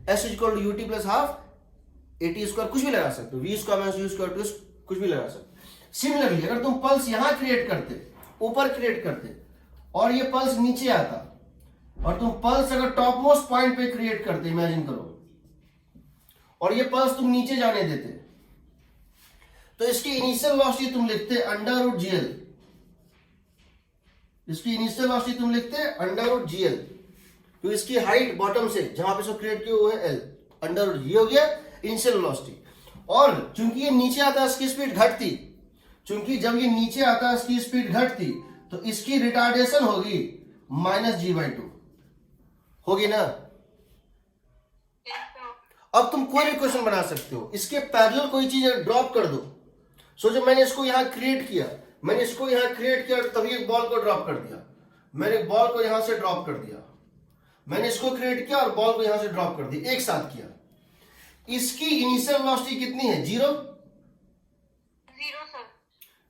S equal to u t plus half a t square, कुछ भी लगा सकते हो, v square minus u square plus कुछ भी लगा सकते हो। सिमिलरली अगर तुम पल्स यहां क्रिएट करते, ऊपर क्रिएट करते और ये पल्स नीचे आता और तुम पल्स अगर टॉप मोस्ट पॉइंट पे क्रिएट करते, इमेजिन करो, और ये पल्स तुम नीचे जाने देते, तो इसकी इनिशियल वेलोसिटी तुम लिखते अंडर रूट जीएल, इसकी इनिशियल वेलोसिटी तुम लिखते अंडर रूट जीएल, तो इसकी हाइट बॉटम से जहां पे इसको क्रिएट किया हुआ है एल, अंडर रूट ये हो गया इनिशियल वेलोसिटी। और चूंकि ये नीचे आता है इसकी स्पीड घटती, चूंकि जब ये नीचे आता है इसकी स्पीड घटती तो इसकी रिटार्डेशन होगी -g/2 होगी ना। अब तुम कोई भी क्वेश्चन बना सकते हो, इसके पैरेलल कोई चीज ड्रॉप कर दो। सोचो मैंने इसको यहां क्रिएट किया, मैंने इसको यहां क्रिएट किया और तभी एक बॉल को ड्रॉप कर दिया, मैंने बॉल को यहां से ड्रॉप कर दिया, मैंने इसको क्रिएट किया और बॉल को यहां से ड्रॉप कर दिया, एक साथ किया। इसकी इनिशियल वेलोसिटी कितनी है? 0।
0 सर।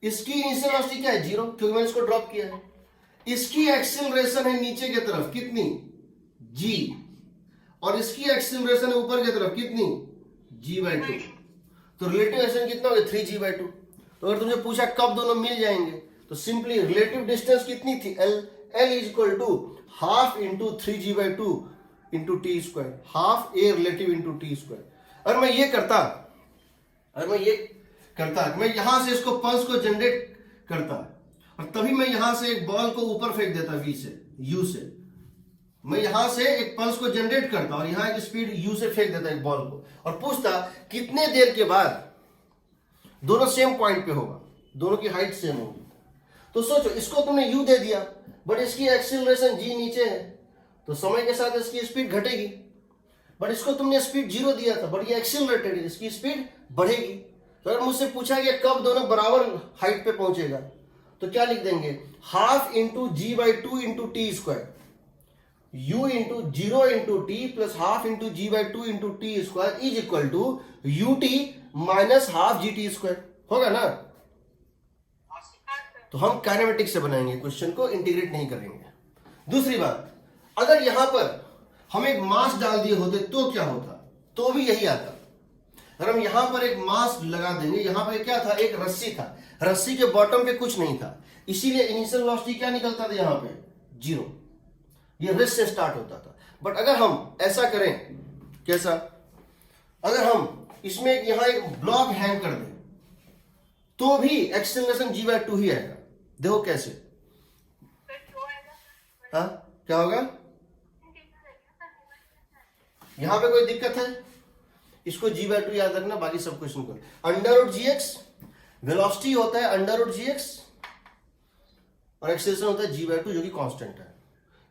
इसकी इनिशियल वेलोसिटी क्या है? 0, क्योंकि मैंने इसको ड्रॉप किया है। इसकी एक्सीलरेशन है नीचे की तरफ कितनी? g, और इसकी एक्सीलरेशन है ऊपर की तरफ कितनी? g/2। तो रिलेटिव एक्सीलरेशन कितना हो गया? 3g/2। तो अगर तुमसे पूछा कब दोनों मिल जाएंगे, तो सिंपली रिलेटिव डिस्टेंस कितनी थी? l is equal to half into 3g/2 into t square, half a relative into t square. अगर मैं ये करता, मैं यहां से इसको पल्स को जनरेट करता और तभी मैं यहां से एक बॉल को ऊपर फेंक देता v से, u से, मैं यहां से एक पल्स को जनरेट करता और यहां एक स्पीड u से फेंक देता एक बॉल को और पूछता कितने देर के बाद दोनों सेम पॉइंट पे होगा, दोनों की हाइट सेम होगी। तो सोचो इसको तुमने u दे दिया बट इसकी एक्सीलरेशन g नीचे है, तो समय के साथ इसकी स्पीड घटेगी। बट इसको तुमने स्पीड 0 दिया था बट ये एक्सीलरेटेड है, इसकी स्पीड बढ़ेगी। तो अगर मुझसे पूछा गया कब दोनों बराबर हाइट पे पहुंचेगा, तो क्या लिख देंगे? Half into g/2 into t square, u into 0 into t plus half into g/2 into t square is equal to ut minus half gt square. होगा ना? तो हम काइनेमेटिक से बनाएंगे क्वेश्चन को, इंटीग्रेट नहीं करेंगे। दूसरी बात, अगर यहां पर हम एक मास डाल दिए होते तो क्या होता? तो भी यही आता। अगर हम यहां पर एक मास लगा देंगे, यहां पर क्या था? एक रस्सी था, रस्सी के बॉटम पे कुछ नहीं था, इसीलिए इनिशियल वेलोसिटी क्या निकलता था? यहां पे 0, ये रेस्ट से स्टार्ट होता था। बट अगर हम ऐसा करें, कैसा? अगर हम इसमें यहां एक ब्लॉक हैंग कर दें तो भी एक्सीलरेशन g/2 ही आएगा। देखो कैसे? हाँ, क्या होगा? यहां पे कोई दिक्कत है? इसको g/2 याद रखना, बाकी सब क्वेश्चन को √gx वेलोसिटी होता है √gx और एक्सीलरेशन होता है g/2 जो कि कांस्टेंट है।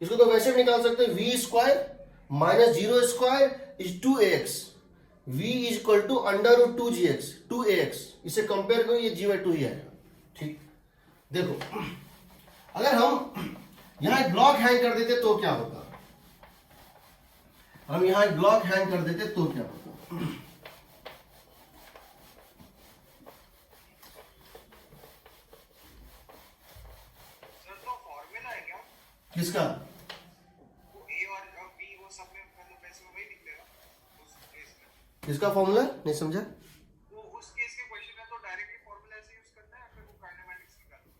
इसको तो वैसे भी निकाल सकते हैं, v square minus 0 square is 2ax, v is equal to √2gx 2ax। इसे कंपेयर करो, ये g/2 ही आएगा। ठीक, देखो अगर हम यहां एक ब्लॉक हैंग कर देते तो क्या होता? हम यहां एक ब्लॉक हैंग कर देते तो क्या होता?
सर तो फॉर्मूला है क्या?
किसका?
वो ए और बी वो सब में मतलब वैसे वही निकलेगा उस केस में?
किसका फॉर्मूला? नहीं समझा।
वो उस केस के क्वेश्चन में तो डायरेक्टली फॉर्मूला से यूज करना है या फिर वो काइनेमैटिक्स निकालना?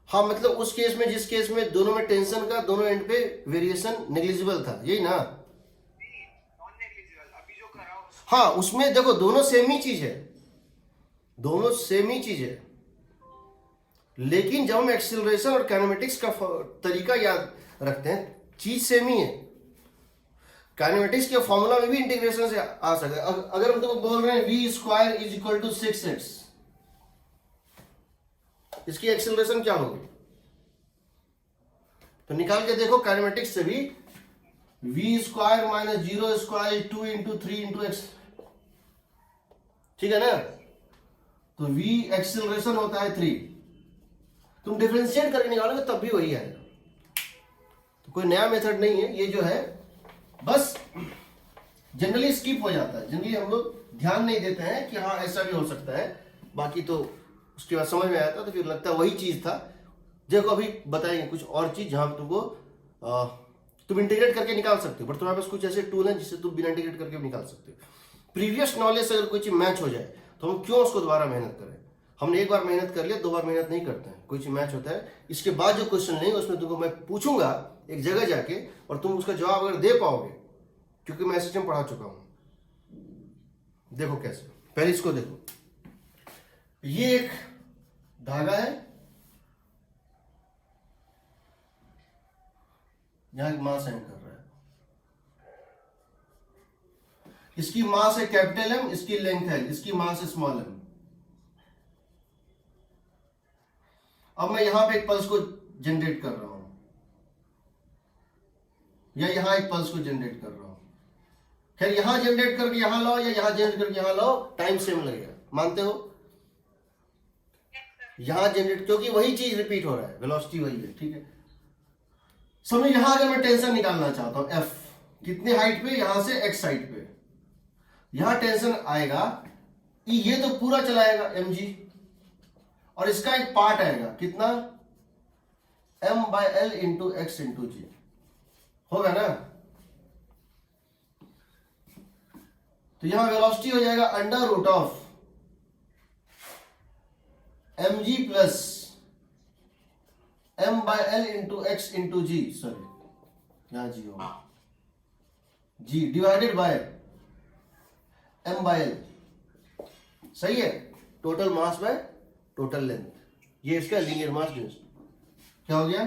हाँ, मतलब उस केस में, जिस केस में दोनों में टेंशन का दोनों एंड पे वेरिएशन नेग्लिजिबल था, यही ना?
नहीं, नॉन नेग्लिजिबल अभी जो करा उस
हाँ, उसमें देखो दोनों सेम ही चीज है, दोनों सेम ही चीज है, लेकिन जब हम एक्सीलरेशन और काइनेमेटिक्स का तरीका याद रखते हैं, चीज सेम ही है। काइनेमेटिक्स के फॉर्मूला में भी इंटीग्रेशन से आ सकता है। अगर हम तुमको बोल रहे हैं v square is equal to 6x, इसकी एक्सीलरेशन क्या होगी? तो निकाल के देखो, काइनेमेटिक्स से भी v square minus 0 square 2 into 3 into x, ठीक है ना? तो v एक्सीलरेशन होता है 3, तुम डिफरेंशिएट करके निकालोगे तब भी वही आएगा। तो कोई नया मेथड नहीं है, ये जो है बस जनरली स्किप हो जाता है, जनरली हम लोग ध्यान नहीं देते हैं कि हाँ ऐसा भी हो सकता है, बाकी तो उसके बाद समझ में आता तो फिर लगता है वही चीज था। देखो अभी बताएंगे कुछ और चीज जहां तुमको तुम इंटीग्रेट करके निकाल सकते हो, बट तुम्हारे पास कुछ ऐसे टूल हैं जिससे तुम बिना इंटीग्रेट करके भी निकाल सकते हो। प्रीवियस नॉलेज से अगर कोई चीज मैच हो जाए तो हम क्यों उसको दोबारा मेहनत करें? हमने एक बार मेहनत कर लिया, 2 बार मेहनत नहीं करते हैं। कोई चीज मैच होता है, इसके बाद जो क्वेश्चन लेंगे उसमें तुमको मैं पूछूंगा एक जगह जाके और तुम उसका जवाब अगर दे पाओगे, क्योंकि मैं सिस्टम पढ़ा चुका हूं। देखो कैसे, पहले इसको देखो, ये एक धागा है, यहां एक मास हैंग कर रहा है, इसकी मास है कैपिटल एम, इसकी लेंथ है, इसकी मास है स्मॉल एम। अब मैं यहां पे एक पल्स को जनरेट कर रहा हूं या यहां एक पल्स को जनरेट कर रहा हूं, खैर यहां जनरेट करके यहां लाओ या यहां जनरेट करके यहां लाओ, टाइम सेम लगेगा, मानते हो? यहां जनरेट, क्योंकि वही चीज रिपीट हो रहा है, वेलोसिटी वही है, ठीक है। समझो यहां अगर मैं टेंशन निकालना चाहता हूं एफ, कितने हाइट पे, यहां से एक्स हाइट पे, यहां टेंशन आएगा, ये तो पूरा चलाएगा mg, और इसका एक पार्ट आएगा कितना, m/l इंटू एक्स इंटू जी, होगा ना? तो यहां वेलोसिटी हो जाएगा under root of mg plus m/l into x into ji, sorry यहां जी होगा, जी डिवाइडेड बाय m/l, सही है, total mass by total length, ये इसका लीनियर मास डेंसिटी क्या हो गया,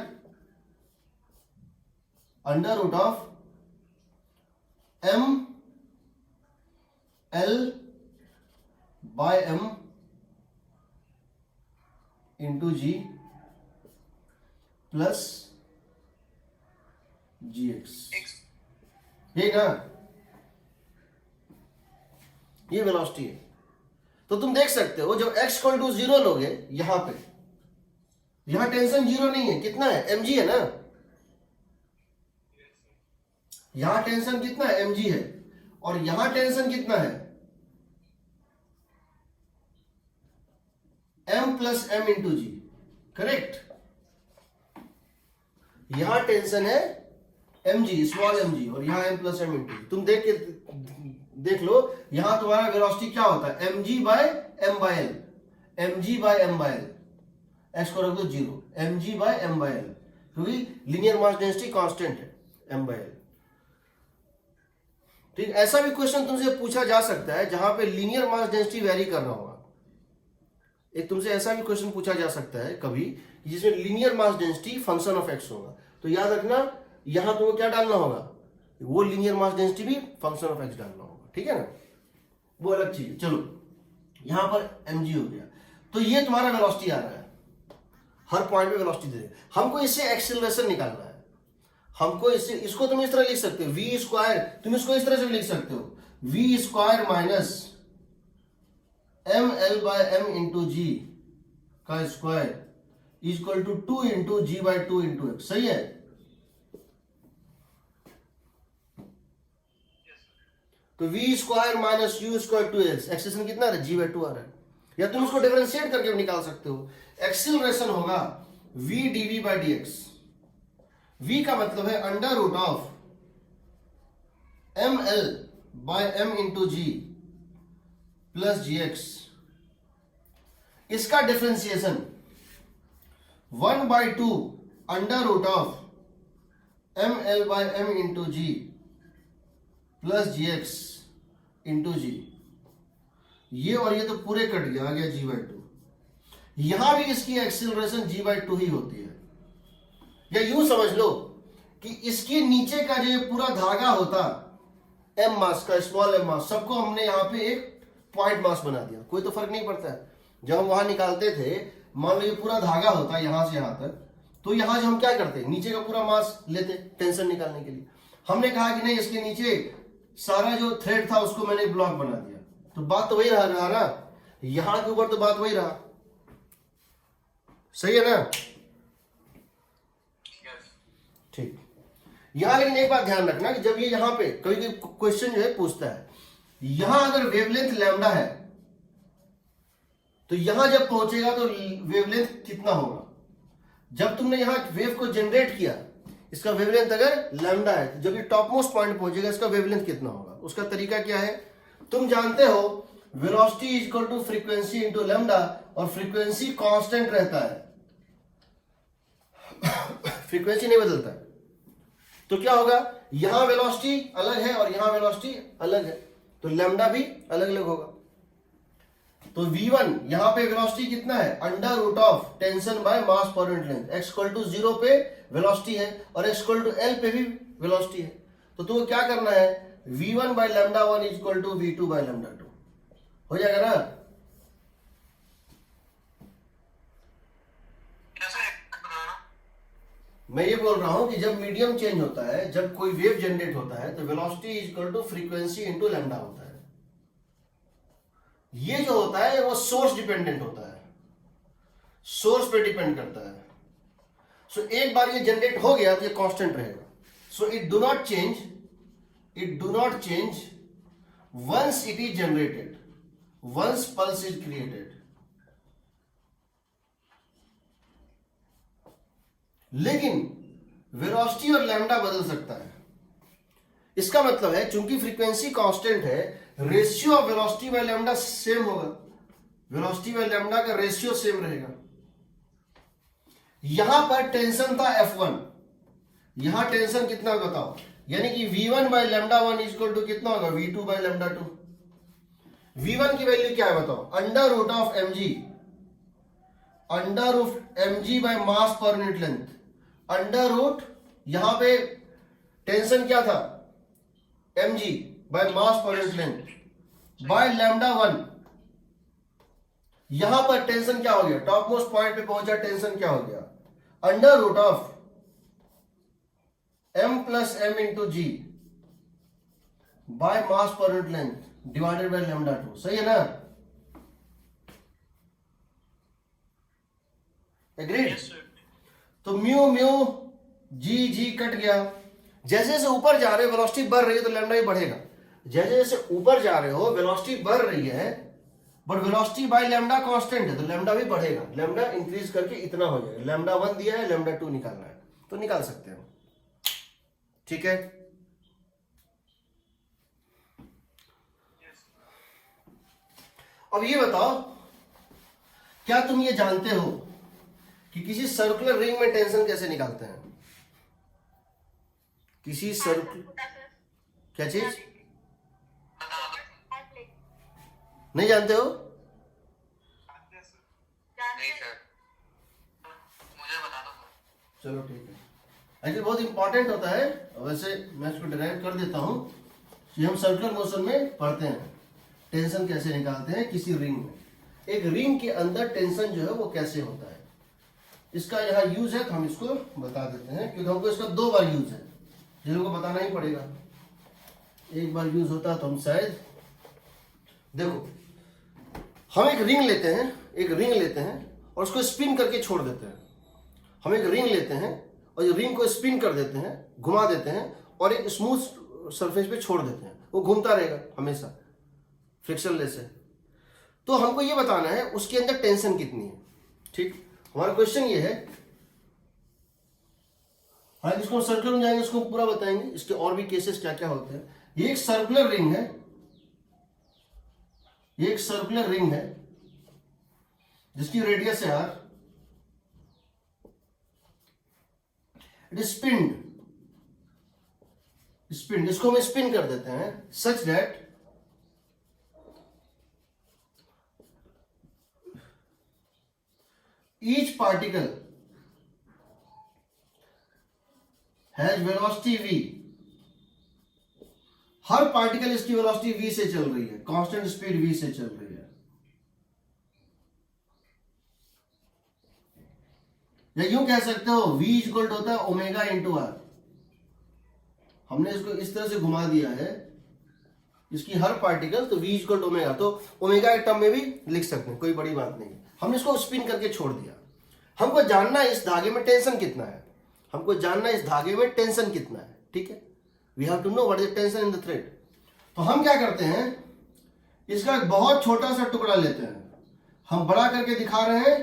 under root of m l bye m into g plus g x, ये ना, ये वेलोसिटी है। तो तुम देख सकते हो जब x इक्वल टू 0 लोगे, यहां पे, यहां टेंशन 0 नहीं है, कितना है, mg है ना, यहां टेंशन कितना है, mg है, और यहां टेंशन कितना है, m प्लस m इंटू जी, करेक्ट। यहां टेंशन है mg, स्मॉल mg, और यहां m प्लस m इंटू जी। तुम देख लो, यहां तुम्हारा वेलोसिटी क्या होता है, mg by m/l, mg by m/l, x को रख दो 0, mg बाय m/l, क्योंकि लीनियर मास डेंसिटी कांस्टेंट है m/l। ठीक, ऐसा भी क्वेश्चन तुमसे पूछा जा सकता है जहां पे लीनियर मास डेंसिटी वेरी कर रहा होगा। एक तुमसे ऐसा भी क्वेश्चन पूछा जा सकता है कभी, जिसमें linear mass density function of x होगा, तो याद रखना यहां तुमको क्या डालना होगा, वो लीनियर मास डेंसिटी भी फंक्शन ऑफ एक्स डालना होगा, ठीक है ना, वो अलग चीज है। चलो यहां पर mg हो गया, तो ये तुम्हारा वेलोसिटी आ रहा है, हर पॉइंट पे वेलोसिटी दे देगा। हमको इससे एक्सेलरेशन निकालना है, हमको इसको तुम इस तरह लिख सकते हो, v स्क्वायर, तुम इसको इस तरह से लिख सकते हो, v square minus ml by m into g का square equal to 2 into g by 2 into x, सही है। तो v square minus u square 2x, acceleration कितना आ रहा है, g बाई 2 आ रहा है, या तुम इसको डिफरेंशिएट करके निकाल सकते हो, एक्सेलरेशन होगा v dv by dx, v का मतलब है under root of ml by m into g plus g x, इसका differentiation 1/2 under root of ml by m into g plus g x into जी, ये और ये तो पूरे कट गया, आ गया जी बाई 2। यहां भी इसकी एक्सीलरेशन जी बाई 2 ही होती है, या यूं समझ लो कि इसके नीचे का जो पूरा धागा होता m मास का, स्मॉल m मास, सबको हमने यहां पे एक पॉइंट मास बना दिया, कोई तो फर्क नहीं पड़ता है। जब हम वहां निकालते थे, मान लो ये पूरा धागा होता है यहां से यहां तक, तो यहां से हम क्या करते, नीचे का पूरा मास लेते टेंशन निकालने के लिए। हमने कहा कि नहीं, इसके नीचे सारा जो थ्रेड था उसको मैंने ब्लॉक बना दिया, तो बात तो वही रहा ना, यहां के ऊपर तो बात वही रहा, सही है ना, ठीक। यहां लेकिन एक बात ध्यान रखना कि जब ये यहां पे कभी क्वेश्चन जो है पूछता है, यहां अगर वेवलेंथ लैम्डा है, तो यहां जब पहुंचेगा तो वेवलेंथ कितना होगा, जब तुमने यहां वेव को जनरेट किया, इसका वेवलेंथ अगर लैम्डा है, तो जब ये टॉप मोस्ट पॉइंट पहुंचेगा इसका वेवलेंथ कितना होगा। उसका तरीका क्या है, तुम जानते हो velocity is equal to frequency into lambda, और फ्रीक्वेंसी कांस्टेंट रहता है, फ्रीक्वेंसी नहीं बदलता है, तो क्या होगा, यहां वेलोसिटी अलग है और यहां वेलोसिटी अलग है, तो लैम्डा भी अलग अलग होगा। तो v1 यहां पे वेलोसिटी कितना है, under root of tension by mass per unit length, x equal to 0 पे वेलोसिटी है और x इक्वल टू l पे भी वेलोसिटी है, तो तुमको क्या करना है, v1 by lambda 1 is equal to v2 by lambda 2, हो जाएगा ना। मैं ये बोल रहा हूं कि जब मीडियम चेंज होता है, जब कोई वेव जनरेट होता है, तो velocity is equal to frequency into lambda होता है। ये जो होता है वो सोर्स डिपेंडेंट होता है, सोर्स पे डिपेंड करता है। सो एक बार ये जनरेट हो गया तो ये कांस्टेंट रहेगा। So it do not change once it is generated, once pulse is created. लेकिन वेलोसिटी और लैम्डा बदल सकता है। इसका मतलब है चूंकि फ्रीक्वेंसी कांस्टेंट है, ratio of velocity by lambda same होगा, वेलोसिटी बाय लैम्डा का रेशियो सेम रहेगा। यहां पर टेंशन था F1, यहां टेंशन कितना बताओ, यानी कि V1 by lambda 1 is equal to कितना होगा, V2 बाय लैम्डा 2। V1 की वैल्यू क्या है बताओ, under root of mg by mass per unit length. Under root, यहां पे टेंशन क्या था, mg by mass per unit length bye lambda 1। यहां पर टेंशन क्या हो गया, टॉप मोस्ट पॉइंट पे पहुंचा, टेंशन क्या हो गया, under root of m plus m into g by mass per unit length divided by lambda 2। सही है ना, एग्रीड। तो म्यू जी कट गया। जैसे जैसे ऊपर जा रहे हो वेलोसिटी बढ़ रही है तो लैम्डा भी बढ़ेगा। जैसे जैसे ऊपर जा रहे हो वेलोसिटी बढ़ रही है, but velocity by lambda constant है, तो लैम्डा भी बढ़ेगा। लैम्डा इंक्रीज करके इतना हो जाएगा। लैम्डा 1 दिया है, लैम्डा 2 निकालना है तो निकाल सकते हो, ठीक है। अब ये बताओ, क्या तुम ये जानते हो कि किसी सर्कुलर रिंग में टेंशन कैसे निकालते हैं? किसी सर्कुलर, क्या चीज नहीं जानते हो?
नहीं सर, मुझे बता दो सर।
चलो ठीक है, एक्चुअली बहुत इंपॉर्टेंट होता है। वैसे मैं इसको डिराइव कर देता हूं कि हम सर्कुलर मोशन में पढ़ते हैं टेंशन कैसे निकालते हैं किसी रिंग में। एक रिंग के अंदर टेंशन जो है वो कैसे होता है, इसका यहाँ यूज है तो हम इसको बता देते हैं, क्योंकि हमको इसका 2 बार यूज है, जिन लोगों को बताना ही पड़ेगा। एक बार यूज होता तो हम शायद, देखो हम एक रिंग लेते हैं और उसको स्पिन करके छोड़ देते हैं। हम एक रिंग लेते हैं और ये रिंग को स्पिन कर देते हैं, घुमा देते हैं और एक स्मूथ सरफेस पे छोड़ देते हैं, वो घूमता रहेगा हमेशा फ्रिक्शनलेस है। तो हमको ये बताना है उसके अंदर टेंशन कितनी है, ठीक। हमारा क्वेश्चन ये है, हाँ जिसको हम सर्कुलर में जाएंगे उसको पूरा बताएंगे, इसके और भी केसेस क्या क्या होते हैं। ये एक सर्कुलर रिंग है, ये एक सर्कुलर रिंग है जिसकी रेडियस है आर, इट इज स्पिन, इसको हम स्पिन कर देते हैं such that each particle has velocity v। Her particle इसकी वेलोसिटी v से चल रही है, कांस्टेंट स्पीड v से चल रही है। या यूं कह सकते हो v इक्वल टू होता है ओमेगा इंटू आर। हमने इसको इस तरह से घुमा दिया है, इसकी हर पार्टिकल, तो v इक्वल टू ओमेगा, तो ओमेगा के टर्म में भी लिख सकते हैं, कोई बड़ी बात नहीं है। हमने इसको स्पिन करके छोड़ दिया। हमको जानना है इस धागे में टेंशन कितना है, हमको जानना है इस धागे में टेंशन कितना है, ठीक है। We have to know what is tension in the thread. तो हम क्या करते हैं, इसका एक बहुत छोटा सा टुकड़ा लेते हैं। हम बड़ा करके दिखा रहे हैं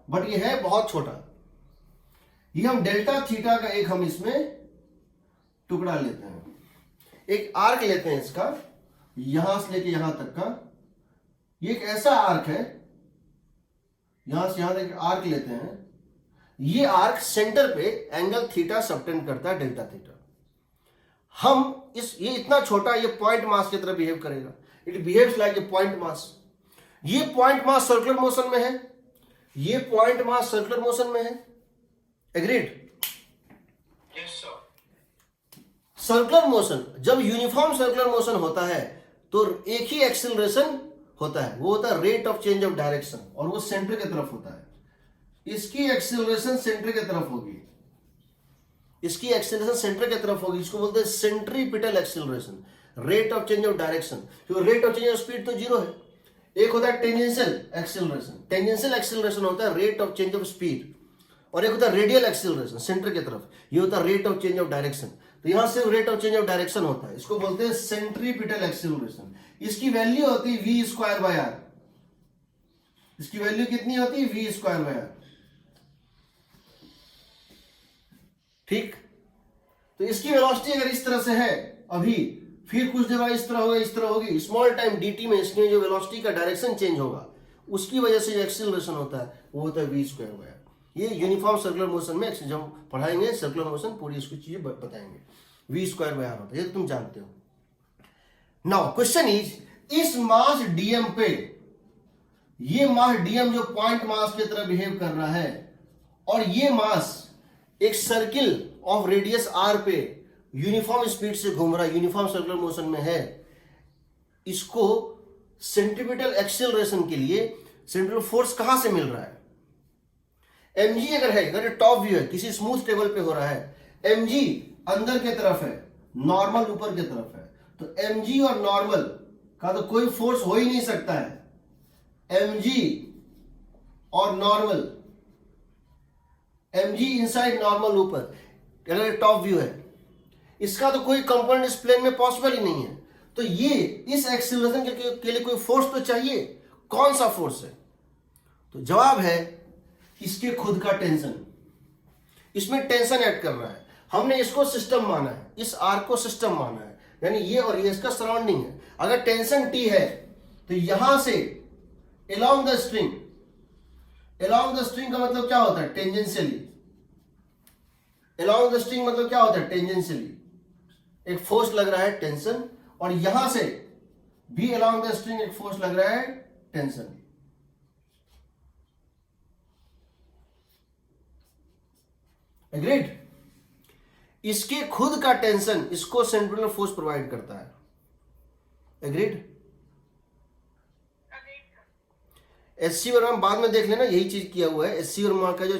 बट ये है बहुत छोटा। ये हम डेल्टा थीटा का एक हम इसमें टुकड़ा लेते हैं, एक आर्क लेते हैं इसका, यहां से लेके यहां तक का। ये एक ऐसा आर्क है, यहां से यहां तक आर्क लेते हैं। ये आर्क सेंटर पे एंगल थीटा सबटेंड करता है, डेल्टा थीटा। हम ये इतना छोटा, ये पॉइंट मास की तरह बिहेव करेगा, it behaves like a point mass. ये पॉइंट मास सर्कुलर मोशन में है, ये पॉइंट मास सर्कुलर मोशन में है, agreed.
Yes sir.
Circular motion, जब यूनिफॉर्म सर्कुलर मोशन होता है तो एक ही एक्सेलरेशन होता है, वो होता है rate of change of direction, और वो सेंटर की तरफ होता है। इसकी एक्सेलरेशन सेंटर की तरफ होगी, इसकी एक्सेलरेशन सेंटर की तरफ होगी, इसको बोलते हैं centripetal acceleration, rate of change of direction. क्योंकि rate of change of speed तो जीरो है। एक होता है टेंजेंशियल एक्सेलरेशन, टेंजेंशियल एक्सेलरेशन होता है rate of change of speed, और एक होता है रेडियल एक्सेलरेशन सेंटर की तरफ, ये होता है rate of change of direction. तो यहां सिर्फ rate of change of direction होता है, इसको बोलते हैं सेंट्रीपिटल एक्सेलरेशन। इसकी वैल्यू होती है वी स्क्वायर बाय आर। इसकी वैल्यू कितनी होती है? V square by r. ठीक, तो इसकी वेलोसिटी अगर इस तरह से है अभी, फिर कुछ देर बाद इस तरह होगा, इस तरह होगी, स्मॉल टाइम dt में इसमें जो वेलोसिटी का डायरेक्शन चेंज होगा उसकी वजह से जो एक्सेलरेशन होता है वो होता है वी स्क्वायर बाय आर। ये यूनिफॉर्म सर्कुलर मोशन में जब हम पढ़ाएंगे सर्कुलर मोशन पूरी इसकी चीजें बताएंगे। वी स्क्वायर बाय आर होता है, ये तुम जानते हो। नाउ क्वेश्चन इज, इस मास dm पे, ये मास dm जो पॉइंट मास की तरह बिहेव कर रहा है, और ये मास एक सर्किल ऑफ रेडियस r पे यूनिफॉर्म स्पीड से घूम रहा है, यूनिफॉर्म सर्कुलर मोशन में है, इसको सेंट्रीपिटल एक्सेलरेशन के लिए सेंट्रल फोर्स कहां से मिल रहा है? mg अगर है, अगर टॉप व्यू है, किसी स्मूथ टेबल पे हो रहा है, mg अंदर के तरफ है, नॉर्मल ऊपर की तरफ है, तो mg और नॉर्मल का तो कोई फोर्स हो ही नहीं सकता है। mg और नॉर्मल, mg इनसाइड नॉर्मल ऊपर, अगर टॉप व्यू है, इसका तो कोई कंपोनेंट इस प्लेन में पॉसिबल ही नहीं है। तो ये इस एक्सेलरेशन के लिए कोई फोर्स तो चाहिए, कौन सा फोर्स है? तो जवाब है इसके खुद का टेंशन। इसमें टेंशन ऐड कर रहा है, हमने इसको सिस्टम माना है, इस आर्क को सिस्टम माना है, यानी ये और ये इसका सराउंडिंग है। अगर टेंशन T है तो यहां से along the string, along the string का मतलब क्या होता है? टेंजेंशियली। अलोंग द स्ट्रिंग मतलब क्या होता है? टेंजेंशियली एक फोर्स लग रहा है, टेंशन, और यहां से भी अलोंग द स्ट्रिंग एक फोर्स लग रहा है, टेंशन। एग्रीड? इसके खुद का टेंशन इसको सेंट्रिपिटल फोर्स प्रोवाइड करता है। एग्रीड? एससी वर्मा बाद में देख लेना, यही चीज किया हुआ है। एससी वर्मा का जो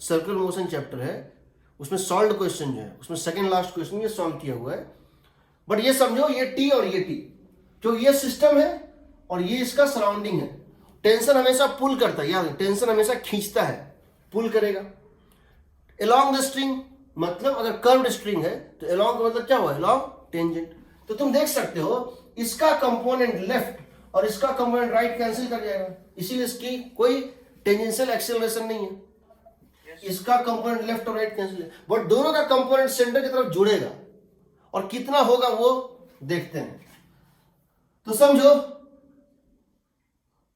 सर्कुलर मोशन चैप्टर है उसमें सॉल्व क्वेश्चन जो है, उसमें सेकंड लास्ट क्वेश्चन ये सॉल्व किया हुआ है। बट ये समझो, ये टी और ये टी, जो ये सिस्टम है और ये इसका सराउंडिंग है। टेंशन हमेशा पुल करता है, याद, टेंशन हमेशा खींचता है, पुल करेगा। अलोंग द स्ट्रिंग मतलब अगर कर्व्ड स्ट्रिंग है तो अलोंग का मतलब क्या हुआ? Along tangent. तो तुम देख सकते हो इसका कंपोनेंट लेफ्ट और इसका कंपोनेंट राइट कैंसिल कर जाएगा, इसीलिए इसकी कोई टेंजेंशियल एक्सेलरेशन नहीं है। इसका कंपोनेंट लेफ्ट और राइट कैंसिल है, बट दोनों का कंपोनेंट सेंटर की तरफ जुड़ेगा, और कितना होगा वो देखते हैं। तो समझो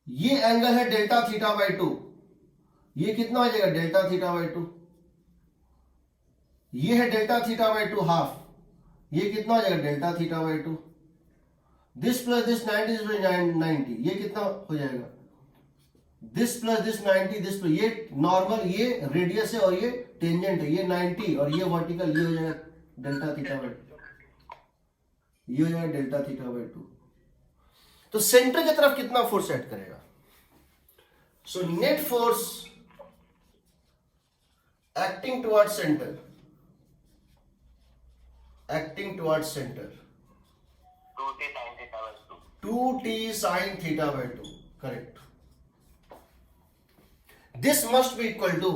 ये एंगल है डेल्टा थीटा बाई 2, ये कितना हो जाएगा? Delta theta by 2। ये है डेल्टा थीटा बाई 2 हाफ, ये कितना हो जाएगा? Delta theta by 2। This plus this 90, ये कितना हो जाएगा? This plus this 90, this plus, ये नॉर्मल, ये रेडियस है और ये टेंजेंट है, ये 90 और ये वर्टिकल, ये हो जाएगा डेल्टा थीटा बाई 2, ये हो जाएगा डेल्टा थीटा बाई 2। तो सेंटर की तरफ कितना फोर्स ऐड करेगा? So net force acting toward centre, acting toward centre 2t sin theta by 2, correct. This must be equal to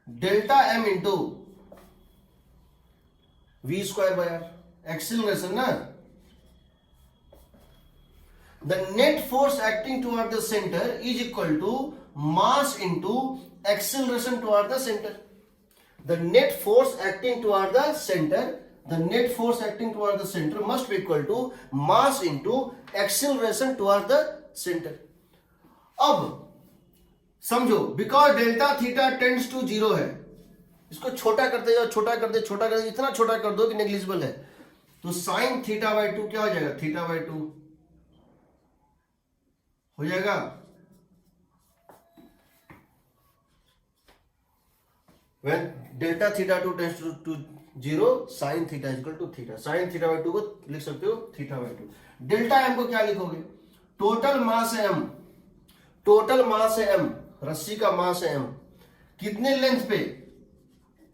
delta m into v square by r, acceleration ना। The net force acting toward the center is equal to mass into acceleration toward the center. The net force acting toward the center, the net force acting toward the center must be equal to mass into acceleration toward the center. अब समझो, because delta theta tends to 0 है, इसको छोटा करते जाओ, छोटा कर दे, छोटा कर दे, इतना छोटा कर दो कि नेग्लिजिबल है, तो साइन थीटा बाई 2 क्या हो जाएगा? थीटा बाई 2 हो जाएगा। When delta theta 2 tends to 0, sin theta is equal to theta. Sin theta by 2 को लिख सकते हो थीटा बाई 2। डेल्टा m को क्या लिखोगे? टोटल मास है m, टोटल मास है m, रस्सी का मास है m, कितने लेंथ पे?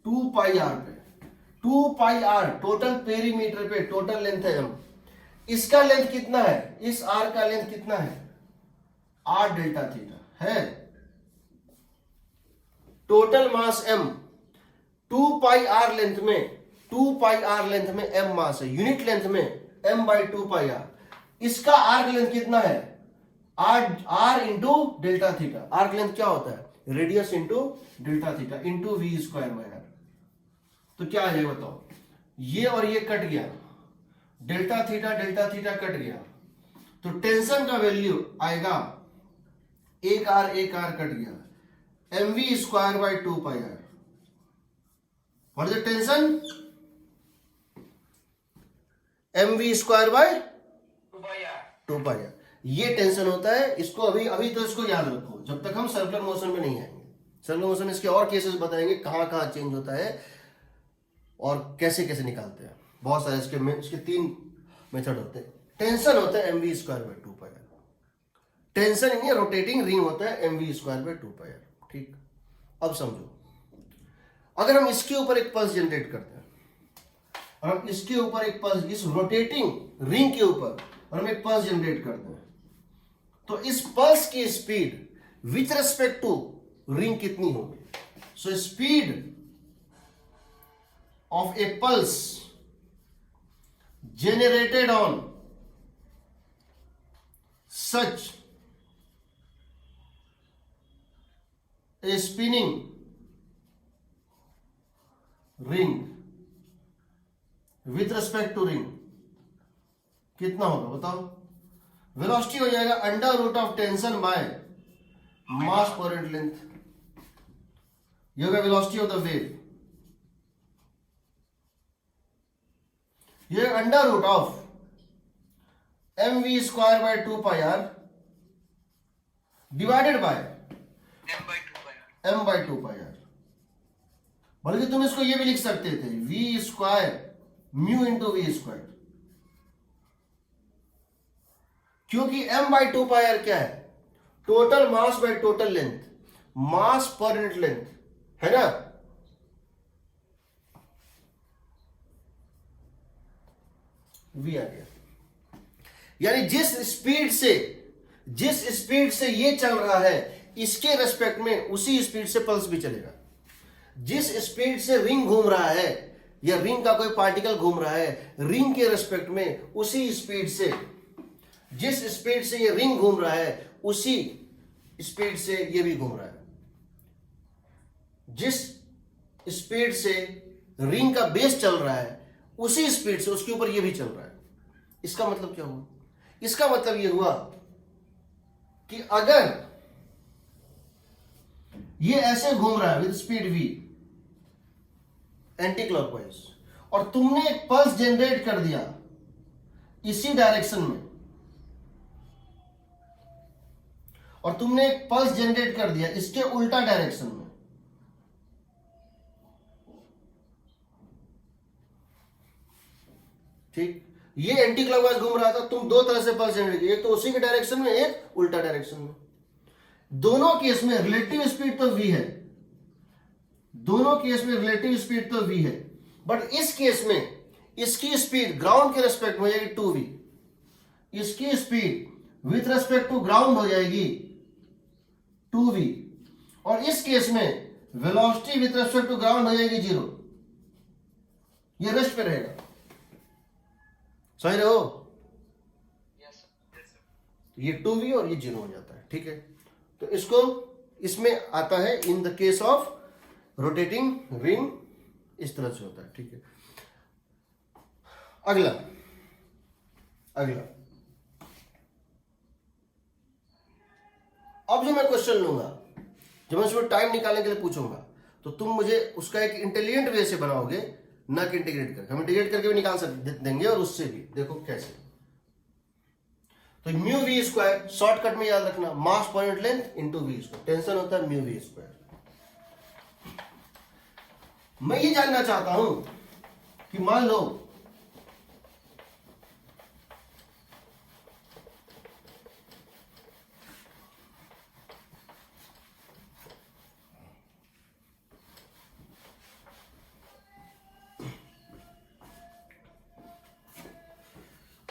2 पाई आर पे, 2 पाई आर टोटल पेरीमीटर पे टोटल लेंथ है m। इसका लेंथ कितना है, इस आर का लेंथ कितना है, आर डेल्टा थीटा है। Total mass m, 2 pi r length में, 2 पाई आर लेंथ में m मास है, यूनिट लेंथ में m बाई 2 पाई आर। इसका आर्क लेंथ कितना है, r into delta theta. Arc length क्या होता है, radius into delta theta into we square by r. तो क्या आ जाएगा बताओ, ये और ये कट गया, डेल्टा थीटा कट गया, तो टेंशन का वैल्यू आएगा एक आर कट गया, m we square by 2 pi r. What is the tension, m we square by 2 pi r. ये टेंशन होता है। इसको अभी तो इसको याद रखो, जब तक हम सर्कुलर मोशन में नहीं आएंगे। सर्कुलर मोशन में इसके और केसेस बताएंगे, कहां कहां चेंज होता है और कैसे कैसे निकालते हैं। बहुत सारे इसके 3 मेथड होते हैं। टेंशन होता है m we square by 2 pi r. Tension नहीं है, रोटेटिंग रिंग होता है m we square by 2 pi r. ठीक, अब समझो, अगर हम इसके ऊपर एक पल्स जनरेट करते हैं और हम इसके ऊपर एक पल्स, इस रोटेटिंग रिंग के ऊपर और हम एक पल्स जनरेट करते हैं, तो इस पल्स की speed with respect to ring कितनी होगी। So speed of a pulse generated on such a spinning ring with respect to ring कितना होगा बताओ। वेलोसिटी हो जाएगा under root of tension by mass per unit length. ये होगा वेलोसिटी ऑफ द वेव। ये under root of M we square by 2 pi R divided by M by 2 pi R. बल्कि तुम इसको ये भी लिख सकते थे, V square mu into we square, क्योंकि m बाई 2 पाई आर क्या है, total mass by total length, mass per unit length है ना। v आ गया, यानी जिस स्पीड से ये चल रहा है, इसके रेस्पेक्ट में उसी स्पीड से पल्स भी चलेगा। जिस स्पीड से रिंग घूम रहा है या रिंग का कोई पार्टिकल घूम रहा है, रिंग के रेस्पेक्ट में उसी स्पीड से, जिस स्पीड से ये रिंग घूम रहा है उसी स्पीड से ये भी घूम रहा है। जिस स्पीड से रिंग का बेस चल रहा है उसी स्पीड से उसके ऊपर ये भी चल रहा है। इसका मतलब क्या हुआ, इसका मतलब ये हुआ कि अगर ये ऐसे घूम रहा है with speed v anti clockwise, और तुमने एक पल्स जनरेट कर दिया इसी डायरेक्शन में, और तुमने एक पल्स जनरेट कर दिया इसके उल्टा डायरेक्शन में, ठीक, ये एंटी क्लॉकवाइज घूम रहा था, तुम दो तरह से पल्स जनरेट किए, एक तो उसी के डायरेक्शन में, एक उल्टा डायरेक्शन में। दोनों केस में रिलेटिव स्पीड तो v है, दोनों केस में रिलेटिव स्पीड तो v है, बट इस केस में इसकी स्पीड ग्राउंड के रेस्पेक्ट में हो जाएगी 2v, इसकी speed with respect to ground हो जाएगी 2v, और इस केस में velocity with respect to ground हो जाएगी 0। ये रेस्ट पे रहेगा, समझ रहे हो। ये 2v और ये 0 हो जाता है, ठीक है। तो इसको, इसमें आता है in the case of rotating ring, इस तरह से होता है, ठीक है। अगला अब जो मैं क्वेश्चन लूंगा, जब मैं उसमें टाइम निकालने के लिए पूछूंगा, तो तुम मुझे उसका एक इंटेलिजेंट वे से बनाओगे, ना कि इंटीग्रेट करके। हम इंटीग्रेट करके भी निकाल देंगे और उससे भी, देखो कैसे। तो म्यू वी स्क्वायर शॉर्टकट में याद रखना, mass per unit length into we square, tension होता है म्यू वी स्क्वायर। मैं ये जानना चाहता हूं कि मान लो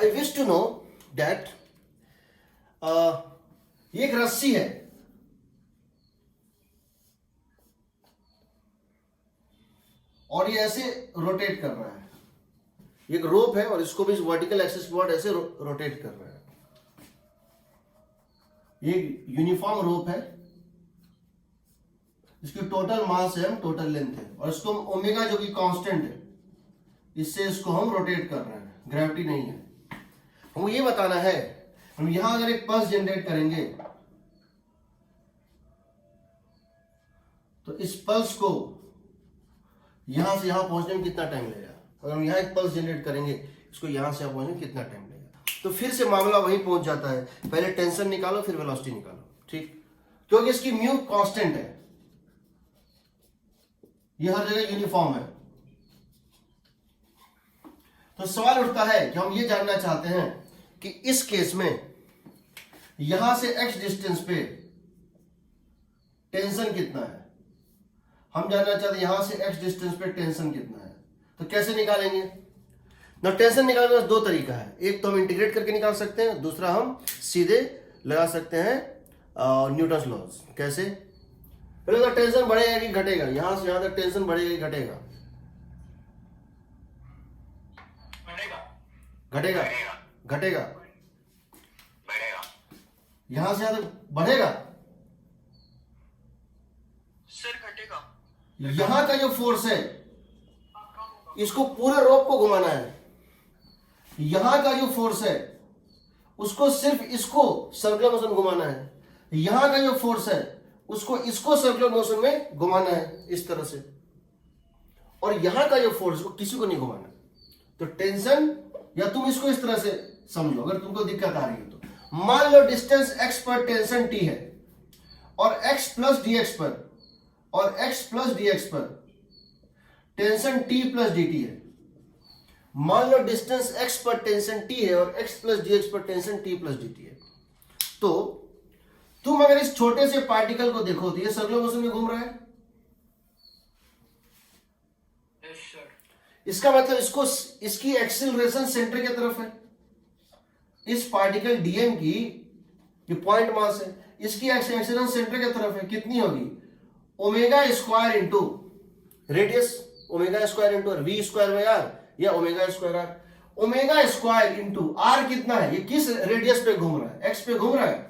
I wish to know that ये एक रस्सी है, और ये ऐसे रोटेट कर रहा है, ये एक रोप है और इसको भी वर्टिकल एक्सिस बोर्ड ऐसे रोटेट कर रहा है। ये यूनिफॉर्म रोप है, इसकी टोटल मास है, टोटल लेंथ है, और इसको ओमेगा जो कि कांस्टेंट है, इससे इसको हम रोटेट कर रहे हैं, ग्रेविटी नहीं है। हमको ये बताना है, हम यहां अगर एक पल्स जनरेट करेंगे तो इस पल्स को यहां से यहां पहुंचने में कितना टाइम लगेगा। अगर हम यहां एक पल्स जनरेट करेंगे, इसको यहां से यहां पहुंचने में कितना टाइम लगेगा। तो फिर से मामला वहीं पहुंच जाता है, पहले टेंशन निकालो फिर वेलोसिटी निकालो, ठीक, क्योंकि इसकी म्यू कांस्टेंट है, ये हर जगह यूनिफॉर्म है। तो सवाल उठता है कि हम ये जानना चाहते हैं कि इस केस में यहां से x डिस्टेंस पे टेंशन कितना है। हम जानना चाहते हैं यहां से x डिस्टेंस पे टेंशन कितना है। तो कैसे निकालेंगे ना। टेंशन निकालने का दो तरीका है, एक तो हम इंटीग्रेट करके निकाल सकते हैं, दूसरा हम सीधे लगा सकते हैं न्यूटन्स लॉज। कैसे, पहले तो टेंशन बढ़ेगा कि घटेगा, यहां से यहां तक टेंशन बढ़ेगा कि घटेगा। घटेगा घटेगा, यहां से यहां तक बढ़ेगा,
सर घटेगा।
यहां का जो फोर्स है इसको पूरे रोप को घुमाना है, यहां का जो फोर्स है उसको सिर्फ इसको सर्कुलर मोशन घुमाना है, यहां का जो फोर्स है उसको इसको सर्कुलर मोशन में घुमाना है इस तरह से, और यहां का जो फोर्स को किसी को नहीं घुमाना। तो टेंशन, या तुम इसको इस तरह से समझो अगर तुमको दिक्कत आ रही है तो, मान लो डिस्टेंस x पर टेंशन t है और x प्लस dx पर और x प्लस dx पर टेंशन t प्लस dt है। मान लो डिस्टेंस x पर टेंशन t है और x प्लस dx पर टेंशन t प्लस dt है। तो तुम अगर इस छोटे से पार्टिकल को देखो तो ये सर्कुलर मोशन में घूम रहा है। इसका मतलब इसको, इसकी एक्सीलरेशन सेंटर की तरफ है। इस पार्टिकल डीएम की ये पॉइंट मास है, इसकी एक्सीलरेशन सेंटर की तरफ है। कितनी होगी, omega square into radius, omega square into we square by r, या omega square r. Omega square into r कितना है, ये किस रेडियस पे घूम रहा है, एक्स पे घूम रहा है।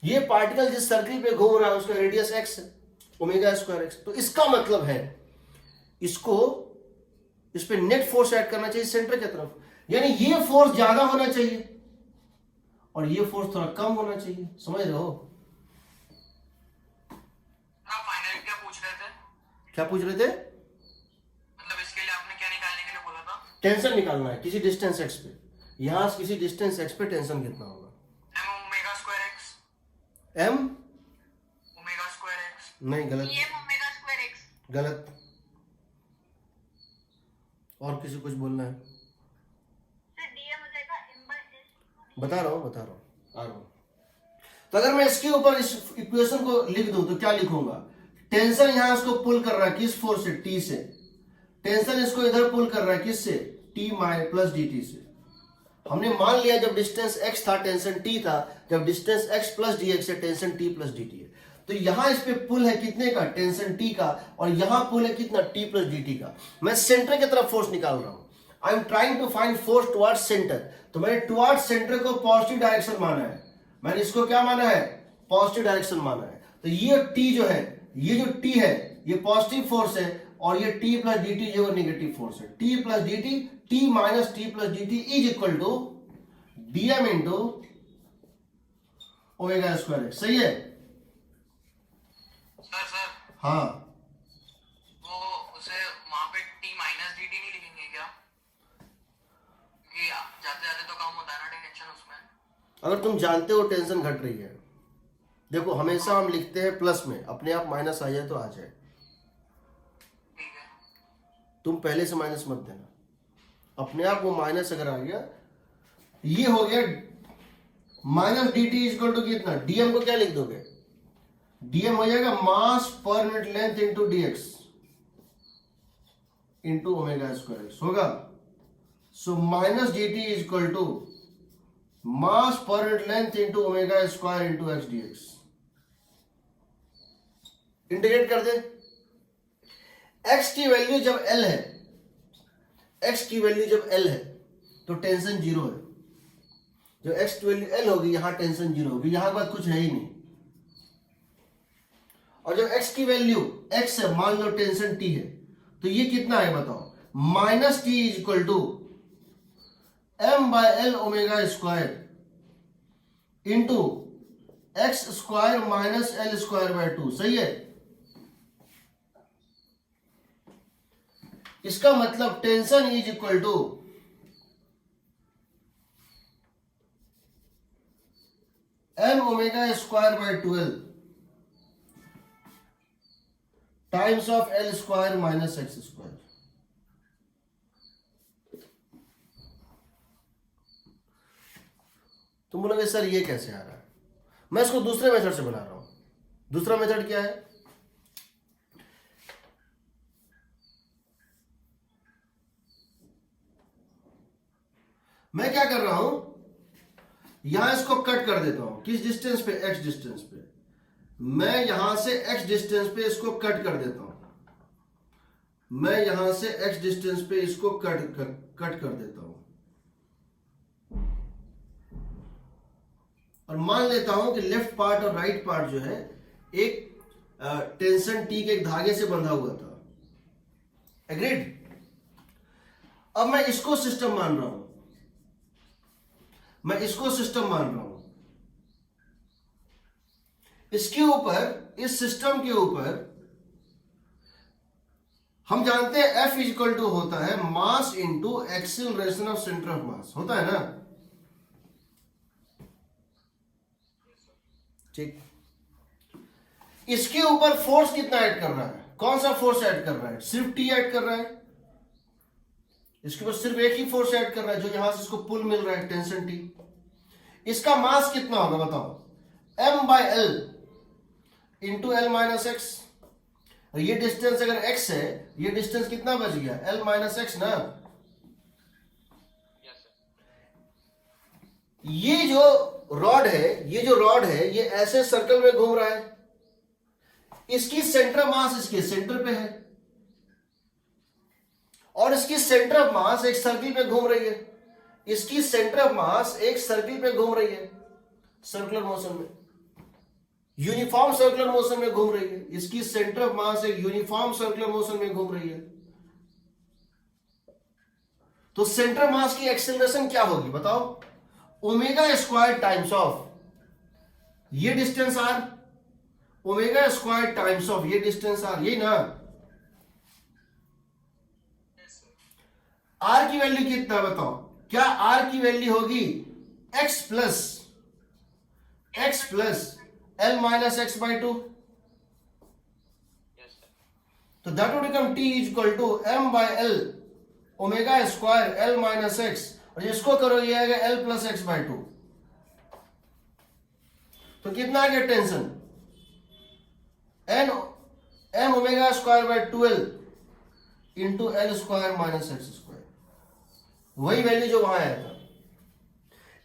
ये पार्टिकल जिस सर्किल पे घूम रहा है उसका रेडियस एक्स है, ओमेगा स्क्वायर एक्स। तो इसका मतलब है इसको, इस पे नेट फोर्स ऐड करना चाहिए सेंटर की तरफ, यानी ये फोर्स ज्यादा होना चाहिए और ये फोर्स थोड़ा कम होना चाहिए। समझ रहे हो?
आप फाइनल क्या पूछ रहे थे?
क्या पूछ रहे थे?
मतलब इसके लिए आपने क्या निकालने के लिए बोला था?
टेंशन निकालना है किसी डिस्टेंस एक्स पे, यहां से किसी डिस्टेंस एक्स पे टेंशन कितना होगा।
m omega square x,
M
omega square x,
नहीं, गलत
dm ओमेगा स्क्वायर x।
गलत। और किसी कुछ बोलना है?
सर dm हो जाएगा m/s।
बता रहा हूं आ रहा हूं। तो अगर मैं इसके ऊपर इस इक्वेशन को लिख दूं तो क्या लिखूंगा, टेंशन यहां इसको पुल कर रहा है किस फोर्स से, टी से। टेंशन इसको इधर पुल कर रहा है किससे, T minus plus D T से। हमने मान लिया जब डिस्टेंस x था टेंशन t था, जब डिस्टेंस x प्लस dx है टेंशन t प्लस dt है। तो यहां इस पे पुल है कितने का, टेंशन t का, और यहां पुल है कितना, t प्लस dt का। मैं सेंटर की तरफ फोर्स निकाल रहा हूं, I am trying to find force towards centre. तो मैंने टुवर्ड्स सेंटर को पॉजिटिव डायरेक्शन माना है, मैंने इसको क्या माना है, पॉजिटिव डायरेक्शन माना है। तो ये t जो है, ये जो t है ये पॉजिटिव फोर्स है, और ये t प्लस डी टी जो नेगेटिव फोर्स है। t plus D T, t minus T plus D T is equal to dm into omega square X. सही है?
सर
हाँ,
वो उसे वहां पे t माइनस dt नहीं लिखेंगे क्या? कि जाते जाते तो कम होता है ना टेंशन उसमें।
अगर तुम जानते हो टेंशन घट रही है, देखो हमेशा हम लिखते हैं प्लस में, अपने आप माइनस आ जाए तो आ जाए,
ठीक है।
तुम पहले से माइनस मत देना, अपने आप वो माइनस अगर आ गया, ये हो गया minus d t equal to कितना, डीएम को क्या लिख दोगे, डीएम हो जाएगा mass per unit length into dx. Into omega square x होगा। So minus d T is equal to mass per unit length into omega square into x d x. Integrate कर दे। X की value जब l है, x की value जब l है तो टेंशन जीरो है। जो एक्स की वैल्यू एल होगी यहां टेंशन जीरो होगी, यहां बात कुछ है ही नहीं। और जब एक्स की वैल्यू एक्स है, मान लो टेंशन टी है, तो ये कितना है बताओ, minus T is equal to M by L omega square into X square minus L square by 2। सही है। इसका मतलब tension is equal to M omega square by 12 times of L square minus X square. तुम बोलोगे sir ये कैसे आ रहा है? मैं इसको दूसरे मेथड से बना रहा हूं। दूसरा मेथड क्या है? मैं क्या कर रहा हूं, यहां इसको कट कर देता हूं। किस डिस्टेंस पे? एक्स डिस्टेंस पे। मैं यहां से एक्स डिस्टेंस पे इसको कट कर देता हूं। मैं यहां से एक्स डिस्टेंस पे इसको कट कर देता हूं और मान लेता हूं कि लेफ्ट पार्ट और राइट पार्ट जो है एक टेंशन टी के एक धागे से बंधा हुआ था। एग्रीड? अब मैं इसको सिस्टम मान रहा हूं, मैं इसको सिस्टम मान रहा हूं। इसके ऊपर, इस सिस्टम के ऊपर हम जानते हैं F इक्वल टू होता है mass into acceleration of centre of mass, होता है ना? ठीक। इसके ऊपर फोर्स कितना ऐड कर रहा है? कौन सा फोर्स ऐड कर रहा है? सिर्फ T ऐड कर रहा है। इसके ऊपर सिर्फ एक ही फोर्स ऐड कर रहा है जो यहां से इसको पुल मिल रहा है, टेंशन T। इसका मास कितना होगा बताओ? m by L into L minus x. ये डिस्टेंस अगर x है, ये डिस्टेंस कितना बच गया? l माइनस एक्स ना। ये जो रॉड है, ये ऐसे सर्कल में घूम रहा है। इसकी सेंटर मास इसके सेंटर पे है और इसकी सेंटर ऑफ मास एक सर्किल पे घूम रही है। इसकी सेंटर ऑफ मास एक सर्किल पे घूम रही है, सर्कुलर मोशन में, यूनिफॉर्म सर्कुलर मोशन में घूम रही है। इसकी सेंटर ऑफ मास एक यूनिफॉर्म सर्कुलर मोशन में घूम रही है। तो सेंटर मास की एक्सेलरेशन क्या होगी बताओ? ओमेगा स्क्वायर टाइम्स ऑफ ये distance R, omega square times of ये डिस्टेंस आर, यही ना? आर की वैल्यू कितना बताओ? क्या आर की वैल्यू होगी X plus L minus X by 2? तो that would become T is equal to M by L omega square L minus X, और इसको करो ये आएगा एल प्लस एक्स बाई 2। तो कितना आ गया tension? M omega square by 12 into L square minus X square. वही वैल्यू जो वहां आया था।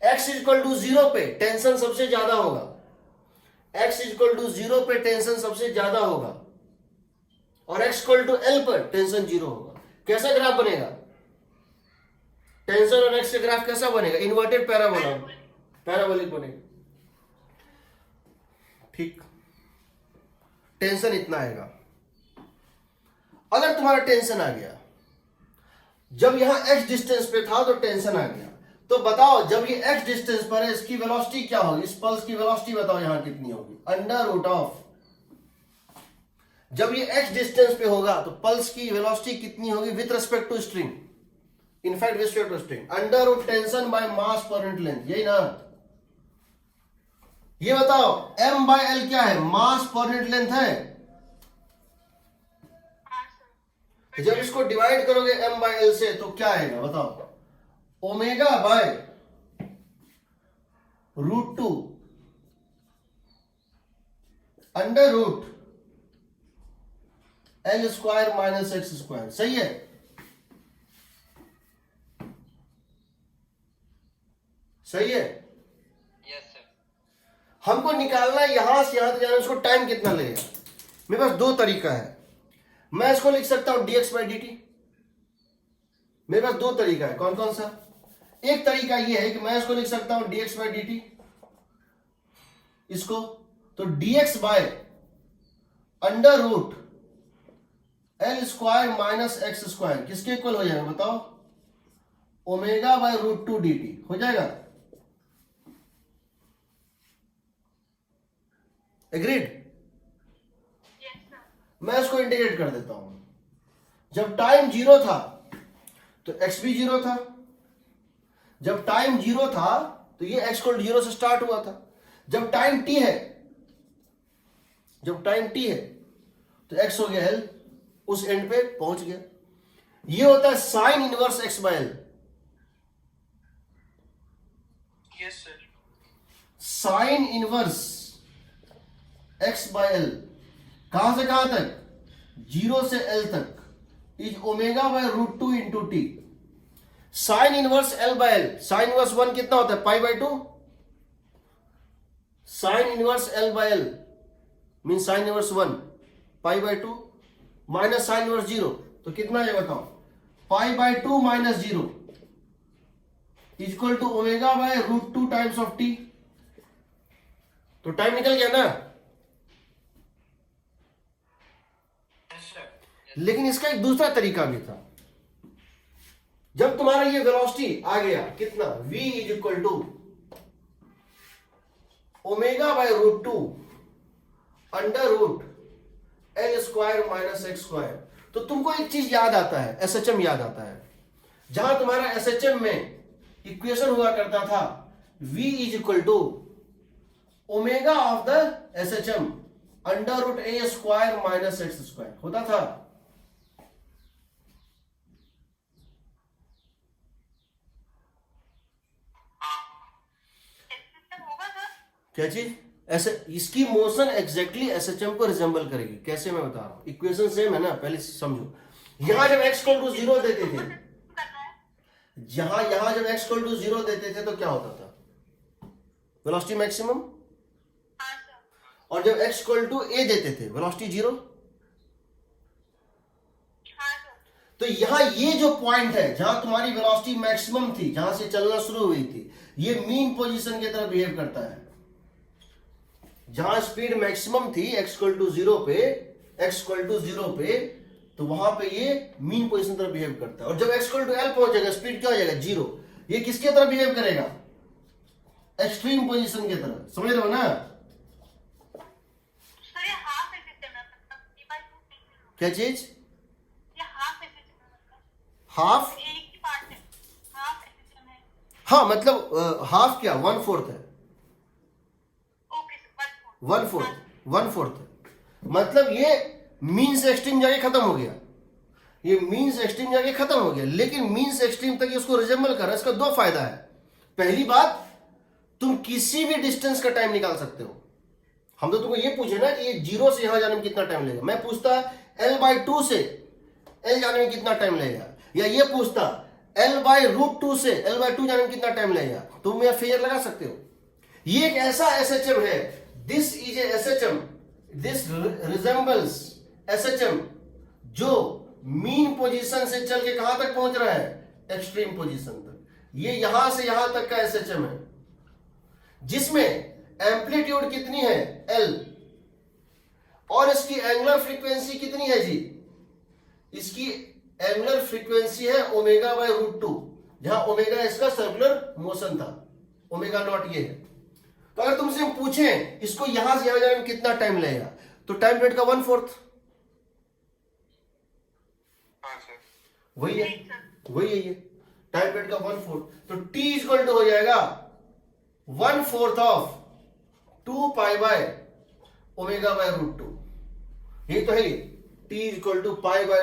एक्स इक्वल टू 0 पे टेंशन सबसे ज्यादा होगा, x इक्वल टू 0 पे टेंशन सबसे ज्यादा होगा और x इक्वल टू l पर टेंशन 0 होगा। कैसा ग्राफ बनेगा? टेंशन और x का ग्राफ कैसा बनेगा? इन्वर्टेड पैराबोलिक बनेगा। ठीक। टेंशन इतना आएगा। अगर तुम्हारा टेंशन आ गया, जब यहां x डिस्टेंस पे था तो टेंशन आ गया, तो बताओ जब ये x डिस्टेंस पर है इसकी वेलोसिटी क्या होगी? इस पल्स की वेलोसिटी बताओ यहां कितनी होगी? अंडर रूट ऑफ, जब ये x डिस्टेंस पे होगा तो पल्स की वेलोसिटी कितनी होगी with respect to string? In fact with respect to string, under root tension by mass per unit length, यही ना? ये बताओ m बाय l क्या है? मास पर यूनिट लेंथ है। जब इसको डिवाइड करोगे m बाय l से तो क्या आएगा बताओ? Omega by root 2 under root L square minus X square. सही है? सही है।
Yes sir.
हमको निकालना है यहां से यहां तक जाना, उसको टाइम कितना लगेगा। मेरे पास दो तरीका है, मैं इसको लिख सकता हूं dx बाई dt। मेरे पास दो तरीका है, कौन कौन सा। एक तरीका यह है कि मैं इसको लिख सकता हूं dx बाई dt, इसको तो dx by under root L square minus X square किसके इक्वल हो जाएगा बताओ, ओमेगा बाय रूट 2 dt हो जाएगा। एग्रीड।
Yes, sir.
मैं इसको इंटीग्रेट कर देता हूं। जब टाइम जीरो था तो x भी जीरो था, जब टाइम जीरो था तो ये x को जीरो से स्टार्ट हुआ था। जब टाइम t है, जब टाइम t है तो x हो गया l, उस एंड पे पहुंच गया। ये होता है sine inverse x by l।
Yes sir.
Sine inverse x by l कहां से कहां तक, जीरो से l तक, is omega by root 2 into T. Sine inverse l by l, sine inverse 1 कितना होता है, pi by 2। Sine inverse l by l mean sine inverse 1 pi by 2 minus sine inverse 0 तो कितना है बताओ, pi by 2 minus 0 equal to omega by root 2 times of T. तो time निकल गया ना। लेकिन इसका एक दूसरा तरीका भी था। जब तुम्हारा ये वेलोसिटी आ गया कितना, v is equal to omega by root 2 under root L square minus X square, तो तुमको एक चीज याद आता है, एसएचएम याद आता है। जहां तुम्हारा एसएचएम में इक्वेशन हुआ करता था v is equal to omega of the SHM under root A square minus X square होता था।
SSM होगा सर?
क्या चीज, ऐसे इसकी मोशन एग्जैक्टली एसएचएम को रिजेंबल करेगी। कैसे मैं बता रहा हूं, इक्वेशन सेम है ना, पहले समझो। यहां जब x इक्वल टू 0 देते थे,
करना है।
यहां जब x इक्वल टू 0 देते थे तो क्या होता था, वेलोसिटी मैक्सिमम।
हाँ सर।
और जब x इक्वल टू a देते थे वेलोसिटी 0।
हाँ सर।
तो यहां ये जो पॉइंट है जहां तुम्हारी वेलोसिटी मैक्सिमम थी, जहां से चलना शुरू हुई थी, ये मीन पोजीशन की तरह बिहेव करता है। जहां स्पीड मैक्सिमम थी x इक्वल टू 0 पे, x इक्वल टू 0 पे, तो वहां पे ये मीन पोजीशन की तरह बिहेव करता है। और जब x इक्वल टू l पहुंचेगा स्पीड क्या हो जाएगा, 0। ये किसके तरह बिहेव करेगा, एक्सट्रीम पोजीशन की तरह। समझ रहे हो ना।
सर ये हाफ SSM है, मतलब d/2 नहीं है।
क्या चीज,
ये हाफ SSM है, मतलब
हाफ।
एक ही पार्ट है, हाफ SSM है।
हाँ मतलब हाफ क्या, 1/4 है।
ओके सर,
1/4 मतलब ये मीन से एक्सट्रीम जाके खत्म हो गया, ये मीन से एक्सट्रीम जाके खत्म हो गया। लेकिन मीन से एक्सट्रीम तक इसको रिजेंबल कर रहा है। इसका दो फायदा है। पहली बात, तुम किसी भी डिस्टेंस का टाइम निकाल सकते हो। हम तो तुमको ये पूछे ना कि ये 0 से यहां जाने में कितना टाइम लगेगा, मैं पूछता l/2 से l जाने में कितना टाइम लगेगा, या ये पूछता l/√2 से l/2 जाने में कितना टाइम लगेगा, तुम यह फिगर लगा सकते हो। ये एक ऐसा एसएचएम है, this is a SHM, this resembles SHM, जो मीन पोजीशन से चल के कहां तक पहुंच रहा है, एक्सट्रीम पोजीशन तक। ये यहां से यहां तक का एसएचएम है, जिसमें एम्पलीट्यूड कितनी है, L, और इसकी एंगुलर फ्रीक्वेंसी कितनी है जी, इसकी एंगुलर फ्रीक्वेंसी है ओमेगा बाय रूट 2, जहां ओमेगा इसका सर्कुलर मोशन था, ओमेगा नॉट ये है। तो अगर तुमसे हम पूछें इसको यहां से यहां जाने में कितना टाइम लगेगा, तो टाइम पीरियड का 1/4 वही है, वही है ये टाइम पीरियड का 1/4। तो t इक्वल टू हो जाएगा 1/4 of 2 pi by omega by root 2। ये तो है, t equal to pi by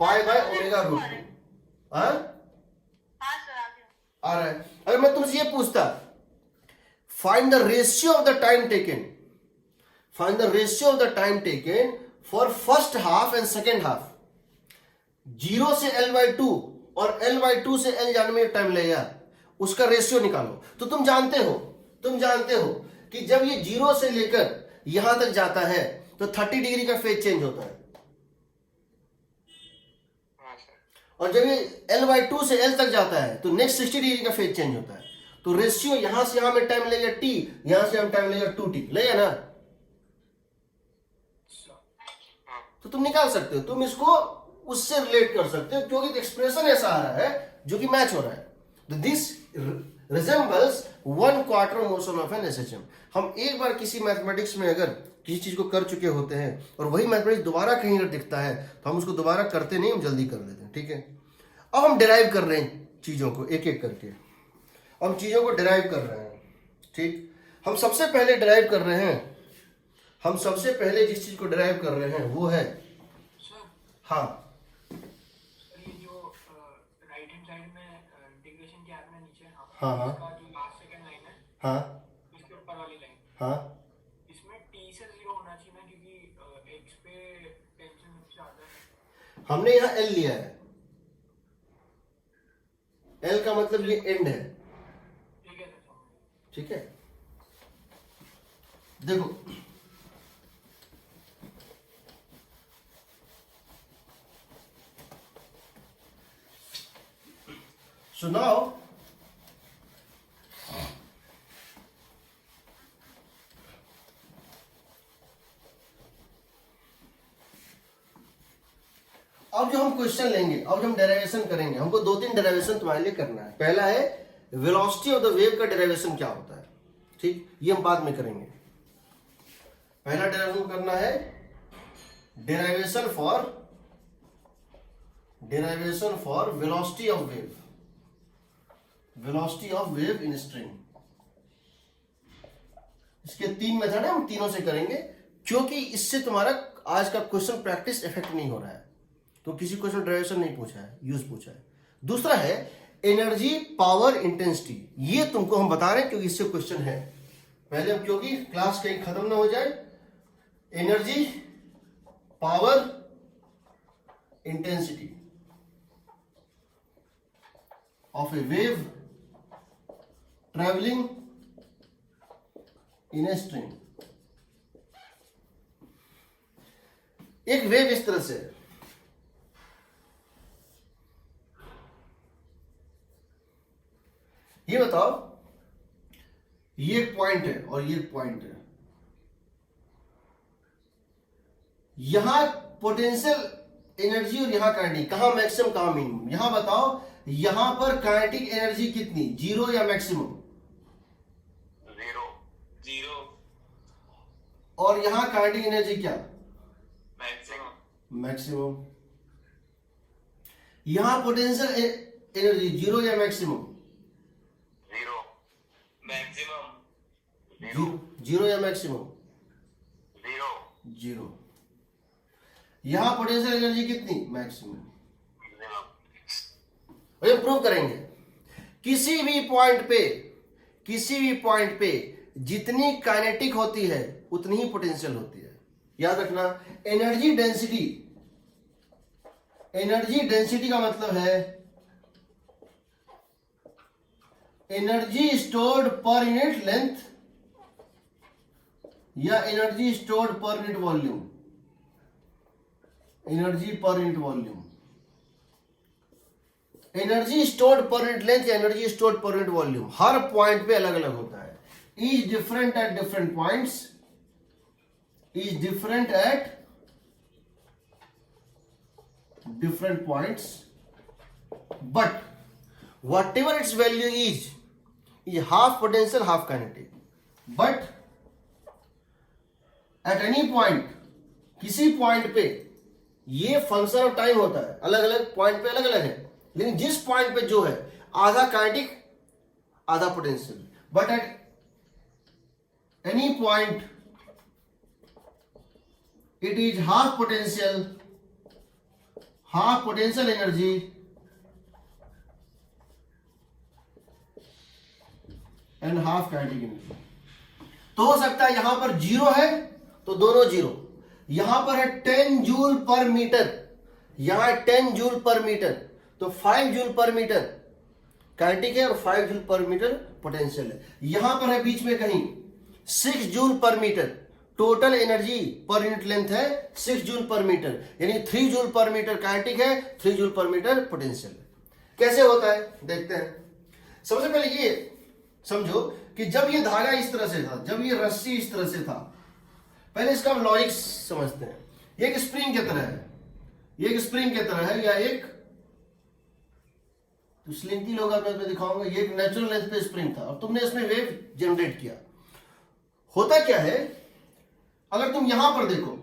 omega root 2।
हाँ सर आ गया।
आ रहा है। अगर मैं तुमसे ये पूछता, find the ratio of the time taken, find the ratio of the time taken for first half and second half, 0 से l/2 और L/2 से L जाने में टाइम लगेगा, उसका रेशियो निकालो। तो तुम जानते हो कि जब ये 0 से लेकर यहां तक जाता है तो 30 डिग्री का फेज चेंज होता है,
हाँ सर।
और जब ये L/2 से L तक जाता है तो नेक्स्ट 60 डिग्री का फेज चेंज होता है। तो रेशियो यहां से यहां में टाइम लगेगा t, यहां से हम टाइम लगेगा 2t, लगेगा ना? तो तुम निकाल सकते हो, तुम इसको उससे रिलेट कर सकते हो, क्योंकि एक्सप्रेशन ऐसा आ रहा है जो कि मैच हो रहा है। This resembles 1/4 motion of an SHM। हम एक बार किसी मैथमेटिक्स में अगर किसी चीज को कर चुके होते हैं और वही मैथमेटिक्स दोबारा कहीं अगर दिखता है तो हम उसको दोबारा करते नहीं, हम जल्दी कर लेते हैं, ठीक है? अब हम डिराइव कर रहे हैं चीजों को एक एक करके, हम चीजों को डिराइव कर रहे हैं, ठीक? हम सबसे पहले डिराइव कर रहे हैं, हम सबसे पहले जिस चीज को डिराइव कर रहे हैं वो है, हाँ
सर ये जो राइट हैंड साइड में इंटीग्रेशन किया आपने नीचे,
हाँ
इसका जो लास्ट सेकंड लाइन है,
हाँ
इसके ऊपर वाली लाइन,
हाँ
इसमें t से 0 होना चाहिए ना, क्योंकि x पे टेंशन ज्यादा है।
हमने यहाँ L लिया है, L का मतलब ये एंड है,
ठीक है सर।
ठीक है? देखो so now अब जो हम क्वेश्चन लेंगे, अब जो हम डेरिवेशन करेंगे, हमको 2-3 डेरिवेशन तुम्हारे लिए करना है। पहला है वेलोसिटी ऑफ द वेव का डेरिवेशन क्या होता है, ठीक? ये हम बाद में करेंगे। पहला डेरिवेशन करना है derivation for velocity of wave, velocity of wave in string. इसके 3 मेथड है, हम तीनों से करेंगे, क्योंकि इससे तुम्हारा आज का क्वेश्चन प्रैक्टिस इफेक्ट नहीं हो रहा है। तो किसी क्वेश्चन डेरिवेशन नहीं पूछा है, यूज पूछा है। दूसरा है एनर्जी पावर इंटेंसिटी, ये तुमको हम बता रहे हैं क्योंकि इससे क्वेश्चन है। पहले हम, क्योंकि क्लास कहीं खत्म ना हो जाए, energy power intensity of A wave travelling in a string. एक वेव इस तरह से है, ये बताओ, ये एक पॉइंट है और ये एक पॉइंट है, यहां पोटेंशियल एनर्जी और यहां काइनेटिक, कहां मैक्सिमम कहां मिनिमम? यहां बताओ, यहां पर काइनेटिक एनर्जी कितनी, 0 या मैक्सिमम?
0
और यहां काइनेटिक एनर्जी क्या?
मैक्सिमम।
यहां पोटेंशियल एनर्जी 0 या मैक्सिमम? 0 या मैक्सिमम? 0। यहां पोटेंशियल एनर्जी कितनी? मैक्सिमम। और ये प्रूव करेंगे, किसी भी पॉइंट पे जितनी काइनेटिक होती है उतनी ही पोटेंशियल होती है। याद रखना, एनर्जी डेंसिटी का मतलब है energy stored per unit length या energy stored per unit volume. Energy per unit volume, energy stored per unit length या energy stored per unit volume हर पॉइंट पे अलग अलग होता है। Is different at different points, is different at different points, but whatever its value is half potential half kinetic, but at any point, किसी point पे ये फंक्शन ऑफ टाइम होता है, अलग अलग पॉइंट पे अलग अलग है, लेकिन जिस पॉइंट पे जो है आधा काइनेटिक आधा potential, but at any point it is half potential energy and half kinetic energy. तो हो सकता है यहां पर 0 है तो दोनों 0, यहां पर है 10 जूल पर मीटर, यहां 10 जूल पर मीटर, तो 5 जूल पर मीटर काइनेटिक है और 5 जूल पर मीटर पोटेंशियल है। यहां पर है बीच में कहीं 6 joule per metre, total energy per unit length है 6 जूल पर मीटर, यानी 3 जूल पर मीटर काइनेटिक है, 3 जूल पर मीटर पोटेंशियल है। कैसे होता है देखते हैं। सबसे पहले ये समझो कि जब ये धागा इस तरह से था, जब ये रस्सी इस तरह से था, पहले इसका हम लॉजिक समझते हैं। ये एक स्प्रिंग की तरह है, ये एक स्प्रिंग की तरह है, या एक तो स्लिंकी लोग मैं दिखाऊंगा, ये एक नेचुरल लेंथ पे स्प्रिंग था और तुमने इसमें वेव जनरेट किया। होता क्या है, अगर तुम यहां पर देखो,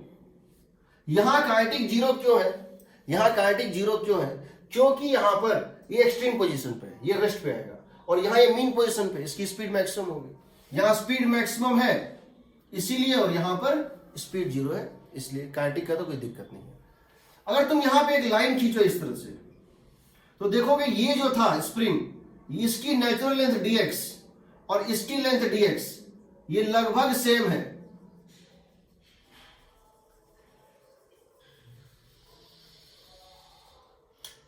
यहां काइनेटिक जीरो क्यों है, यहां काइनेटिक जीरो क्यों है, क्योंकि यहां पर ये एक्सट्रीम पोजीशन पे है, ये रेस्ट पे आएगा, और यहां ये मीन पोजीशन पे, इसकी स्पीड मैक्सिमम होगी। यहां स्पीड मैक्सिमम है इसीलिए, और यहां पर स्पीड जीरो है इसलिए काइनेटिक का तो कोई दिक्कत नहीं है। अगर तुम यहां पे एक लाइन खींचो इस तरह से, तो देखोगे ये जो था स्प्रिंग, इसकी नेचुरल लेंथ dx और इसकी लेंथ dx ये लगभग सेम है।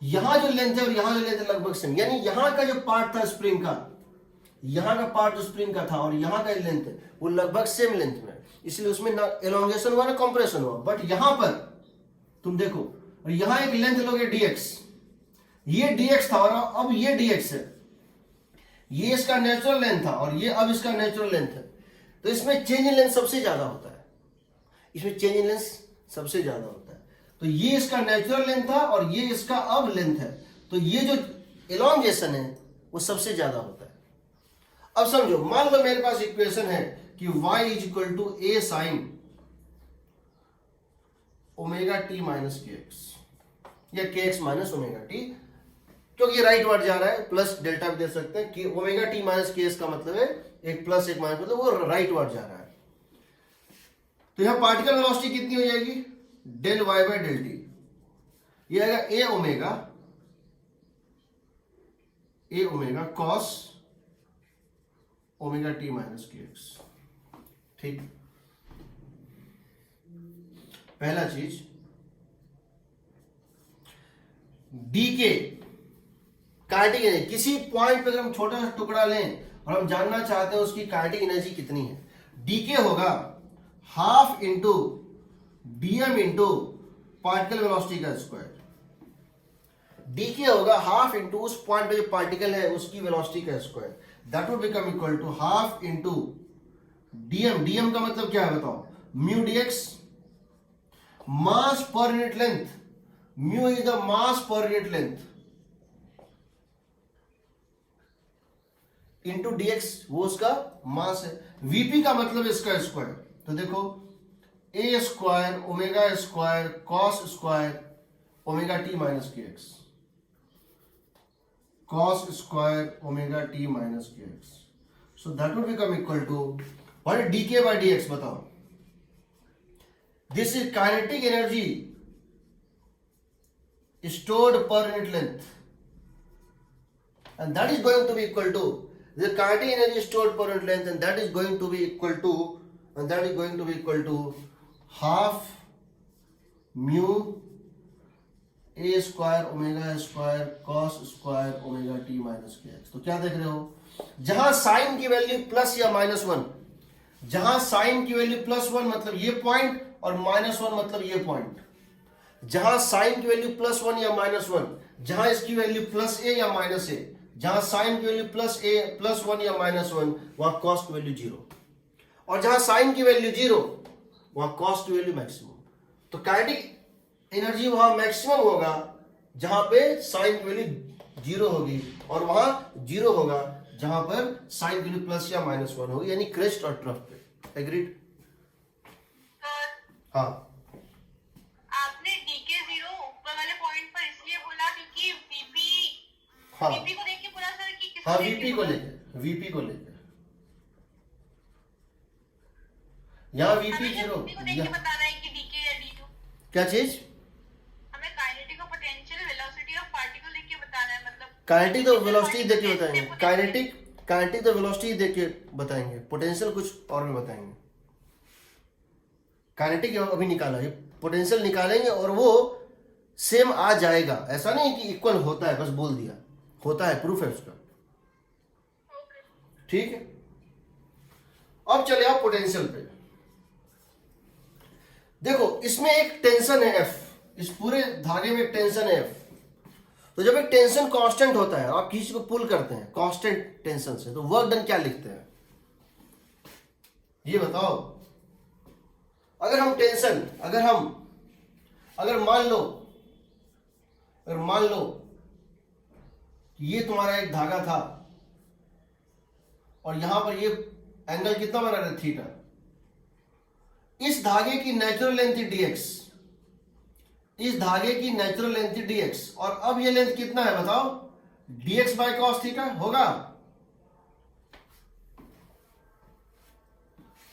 यहां जो लेंथ है और यहां जो लेंथ है लगभग सेम, यानी यहां का जो पार्ट था स्प्रिंग का, यहां का पार्ट जो स्प्रिंग का था और यहां का लेंथ है वो लगभग सेम लेंथ में, इसलिए उसमें ना एलोंगेशन हुआ ना कंप्रेशन हुआ। बट यहां पर तुम देखो, और यहां एक लेंथ लोगे dx, ये dx था और अब ये dx है, ये इसका नेचुरल लेंथ था और ये अब इसका नेचुरल लेंथ है, तो इसमें चेंज इन लेंथ सबसे ज्यादा होता है, इसमें चेंज इन लेंथ सबसे ज्यादा होता है। तो ये इसका नेचुरल लेंथ था और ये इसका अब लेंथ है, तो ये जो एलोंगेशन है वो सबसे ज्यादा होता है। अब समझो, मान लो मेरे पास इक्वेशन है कि y is equal to a sine omega T minus के एक्स, या K X minus omega T, क्योंकि राइट वर्ड जा रहा है, प्लस डेल्टा भी दे सकते हैं कि ओमेगा टी माइनस के एस का मतलब है एक प्लस एक माइनस, मतलब वो राइट वर्ड जा रहा है। तो यहां पार्टिकल वेलोसिटी कितनी हो जाएगी, del y by del t, ये आएगा a omega cos omega T minus के एक्स। ठीक, पहला चीज डी के काइनेटिक एनर्जी, किसी पॉइंट पे अगर हम छोटा सा टुकड़ा लें और हम जानना चाहते हैं उसकी काइनेटिक एनर्जी कितनी है, डी के होगा half into DM into particle velocity का स्क्वायर। डी के होगा हाफ इंटू उस पॉइंट पे जो पार्टिकल है उसकी वेलोसिटी का square, that would become equal to half into DM, DM का मतलब क्या है बताओ, mu DX, mass per unit length, mu is the mass per unit length, into dx वो उसका मास है, वीपी का मतलब इसका स्क्वायर। तो देखो a square omega square cos square omega T minus के x, cos square omega t minus kx, so that would become equal to what is dk by dx, बताओ। This is kinetic energy stored per unit length, and that is going to be equal to the kinetic energy stored per unit length, and that is going to be equal to half mu A square omega square cos square omega T minus के x. तो क्या देख रहे हो, जहां sign की value plus या -1, जहां साइन की वैल्यू +1 मतलब ये पॉइंट और -1 मतलब ये पॉइंट, जहां साइन की वैल्यू +1 या -1, जहां इसकी वैल्यू +a या -a, जहां साइन की वैल्यू +1 या -1 वहां कॉस की वैल्यू 0, और जहां साइन की वैल्यू 0 वहां कॉस की वैल्यू मैक्सिमम। तो काइनेटिक एनर्जी वहां मैक्सिमम होगा जहां पे साइन की वैल्यू 0 होगी, और वहां 0 होगा जहां पर साइन की वैल्यू प्लस या -1 होगी, यानी क्रेस्ट और ट्रफ पे। एग्रीड? हाँ,
आपने डीके 0 ऊपर वाले पॉइंट पर इसलिए बोला क्योंकि वीपी,
हाँ,
वीपी को देख के बोला सर कि किस
हाँ, वीपी को लेके यहाँ वीपी 0
वीपी को देख के बताना है कि डीके या डी2,
क्या चीज,
हमें काइनेटिक और पोटेंशियल वेलोसिटी ऑफ पार्टिकल देख के बताना है, मतलब
काइनेटिक तो वेलोसिटी देख के बताएंगे, काइनेटिक तो वेलोसिटी देख के बताएंगे, पोटेंशियल कुछ और में बताएंगे। काइनेटिक अभी निकाला है, पोटेंशियल निकालेंगे और वो सेम आ जाएगा, ऐसा नहीं कि इक्वल होता है, बस बोल दिया, होता है, प्रूफ है उसका।
ओके।
ठीक है, अब चले आप पोटेंशियल पे। देखो इसमें एक टेंशन है एफ, इस पूरे धागे में एक टेंशन है एफ। तो जब एक टेंशन कांस्टेंट होता है, आप किसी को पुल करते हैं कांस्टेंट टेंशन से, तो वर्क डन क्या लिखते हैं ये बताओ। अगर हम टेंशन, अगर मान लो कि ये तुम्हारा एक धागा था और यहां पर ये एंगल कितना बना रहा है, थीटा। इस धागे की नेचुरल लेंथ थी dx, इस धागे की नेचुरल लेंथ थी dx, और अब ये लेंथ कितना है बताओ, dx बाय कॉस थीटा होगा।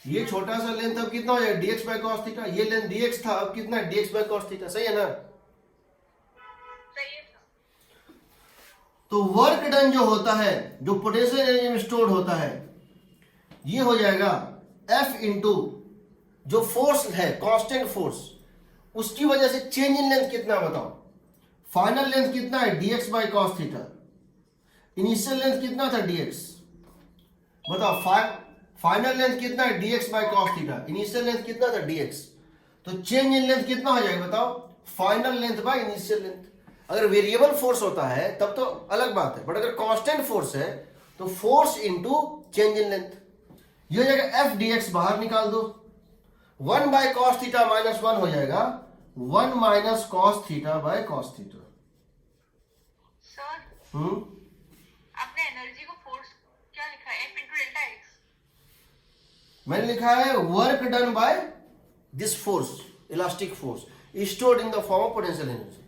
ये छोटा सा लेंथ अब कितना हो जाएगा, dx बाय कॉस थीटा। ये लेंथ dx था, अब कितना है, dx बाय कॉस थीटा। सही है ना?
सही है सर।
तो वर्क डन जो होता है, जो पोटेंशियल एनर्जी में स्टोर्ड होता है, ये हो जाएगा F इंटू जो फोर्स है, कांस्टेंट फोर्स, उसकी वजह से चेंज इन लेंथ कितना बताओ। फाइनल लेंथ कितना है, dx by cos theta. Initial length कितना था, dx। बताओ फाइनल लेंथ कितना है, dx by cos theta. Initial length कितना था, dx। तो चेंज इन लेंथ कितना हो जाएगा बताओ, final length by initial length. अगर वेरिएबल फोर्स होता है तब तो अलग बात है, बट अगर कांस्टेंट फोर्स है तो force into change in length. ये हो जाएगा एफ dx, बाहर निकाल दो। 1 बाय कॉस थीटा माइनस 1 हो जाएगा 1 minus cos theta by cos theta.
Sir आपने एनर्जी को फोर्स क्या लिखा है, F इंटू डेल्टा एक्स?
मैंने लिखा है work done by this force, elastic force stored in the form of potential energy.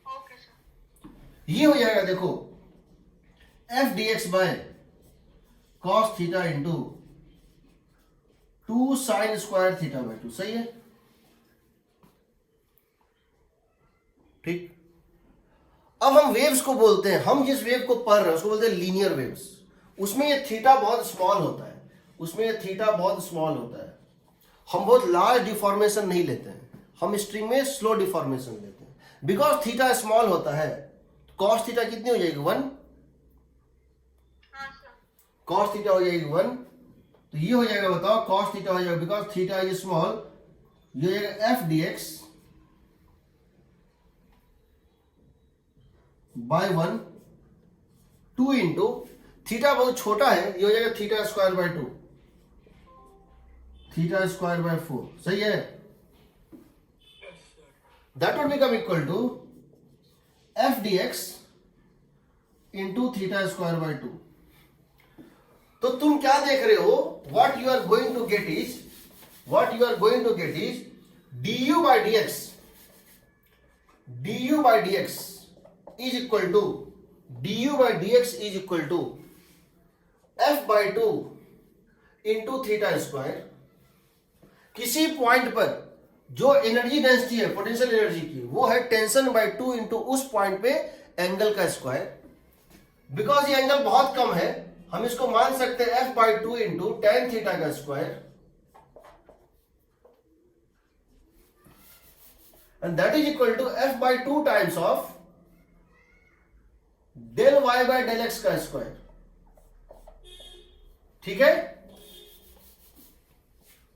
Okay sir.
ये हो जाएगा देखो F dx by cos theta into 2 sine square theta by 2। सही है? ठीक। अब हम वेव्स को बोलते हैं, हम जिस वेव को पढ़ रहे हैं उसको बोलते हैं लीनियर वेव्स। उसमें ये थीटा बहुत स्मॉल होता है, उसमें ये थीटा बहुत स्मॉल होता है। हम बहुत लार्ज डिफॉर्मेशन नहीं लेते हैं, हम स्ट्रिंग में स्लो डिफॉर्मेशन लेते हैं। बिकॉज थीटा स्मॉल होता है, कॉस थीटा कितनी हो जाएगी, 1।
हाँ सर।
कॉस थीटा हो जाएगी 1। तो ये हो जाएगा बताओ, कॉस थीटा हो जाएगा, बिकॉज थीटा इज स्मॉल, ये हो जाएगा F dx by 1 2 into theta बहुत छोटा है, ये हो जाएगा theta square by 2, theta square by 4। सही है?
Yes, sir.
That would become equal to F dx into theta square by 2। तो तुम क्या देख रहे हो, what you are going to get is du by dx is equal to f by 2 into theta square. किसी point पर जो energy density है पोटेंशियल एनर्जी की, वो है टेंशन बाय 2 इंटू उस पॉइंट पे एंगल का स्क्वायर। बिकॉज ये एंगल बहुत कम है, हम इसको मान सकते हैं f by 2 into tan theta का square, and that is equal to f by 2 times of del y by del x का स्क्वायर। ठीक है?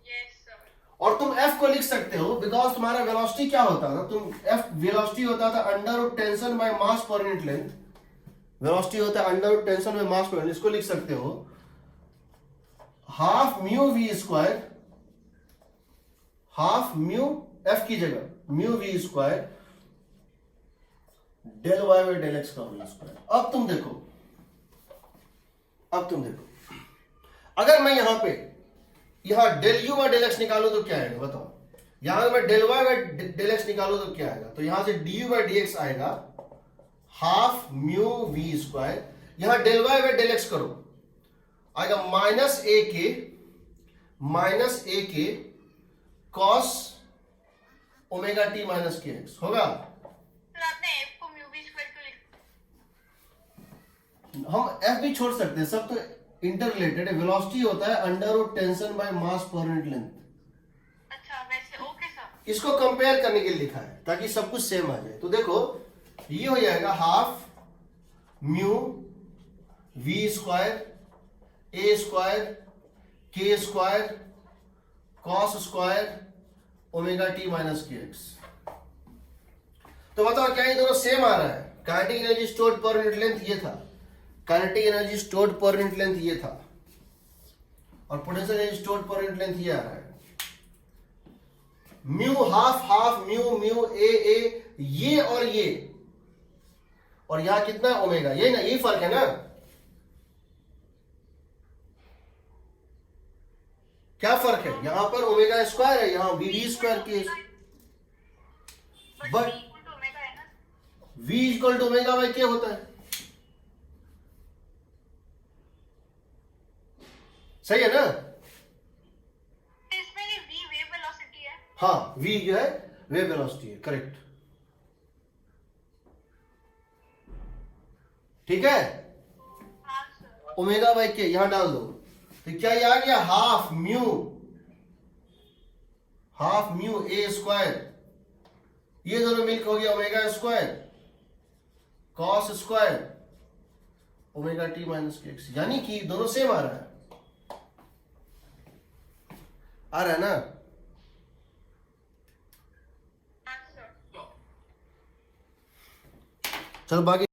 Yes sir.
और तुम f को लिख सकते हो, बिकॉज तुम्हारा वेलोसिटी क्या होता था, तुम f वेलोसिटी होता था under root tension by mass per unit length. Velocity होता है under root tension by mass per unit. इसको लिख सकते हो half mu we square, half mu f की जगह mu we square del y by del x का whole square. अब तुम देखो, अगर मैं यहां del u by del x निकालू तो क्या आएगा बताओ। यहां मैं del y by del x निकालू तो क्या आएगा, तो यहां से du बाय dx आएगा हाफ म्यू वी स्क्वायर। यहां del y by del x करो, आएगा minus A K cos omega T minus के एक्स होगा।
सर आपने f को म्यू v स्क्वायर क्यों लिखा?
हम f भी छोड़ सकते हैं, सब तो इंटर रिलेटेड है। वेलोसिटी होता है under root tension by mass per unit length.
अच्छा वैसे, ओके सर।
इसको कंपेयर करने के लिए लिखा है ताकि सब कुछ सेम आ जाए। तो देखो ये हो जाएगा half mu we square a square k square cos square omega T minus के एक्स। तो बताओ क्या ये दोनों सेम आ रहा है? Kinetic energy stored per unit length ये था, kinetic energy stored per unit length ये था, और potential energy stored per unit length ये आ रहा है। Mu half half mu mu a ये और यहां कितना है ओमेगा, ये ना, यही फर्क है ना। क्या फर्क है? यहां पर ओमेगा स्क्वायर है, यहां वी स्क्वायर के but v equal to omega by K होता है। सही है ना?
इसमें ये v वेव वेलोसिटी है।
हाँ, v जो है वेव वेलोसिटी है, करेक्ट। ठीक है,
हाँ सर।
ओमेगा बाई के यहां डाल दो, तो क्या ये आ गया हाफ म्यू ए स्क्वायर, ये दोनों मिलकर हो गया omega square cos square omega T minus के एक्स, यानी कि दोनों सेम आ रहा है ना?
हाँ सर।
चलो बाकी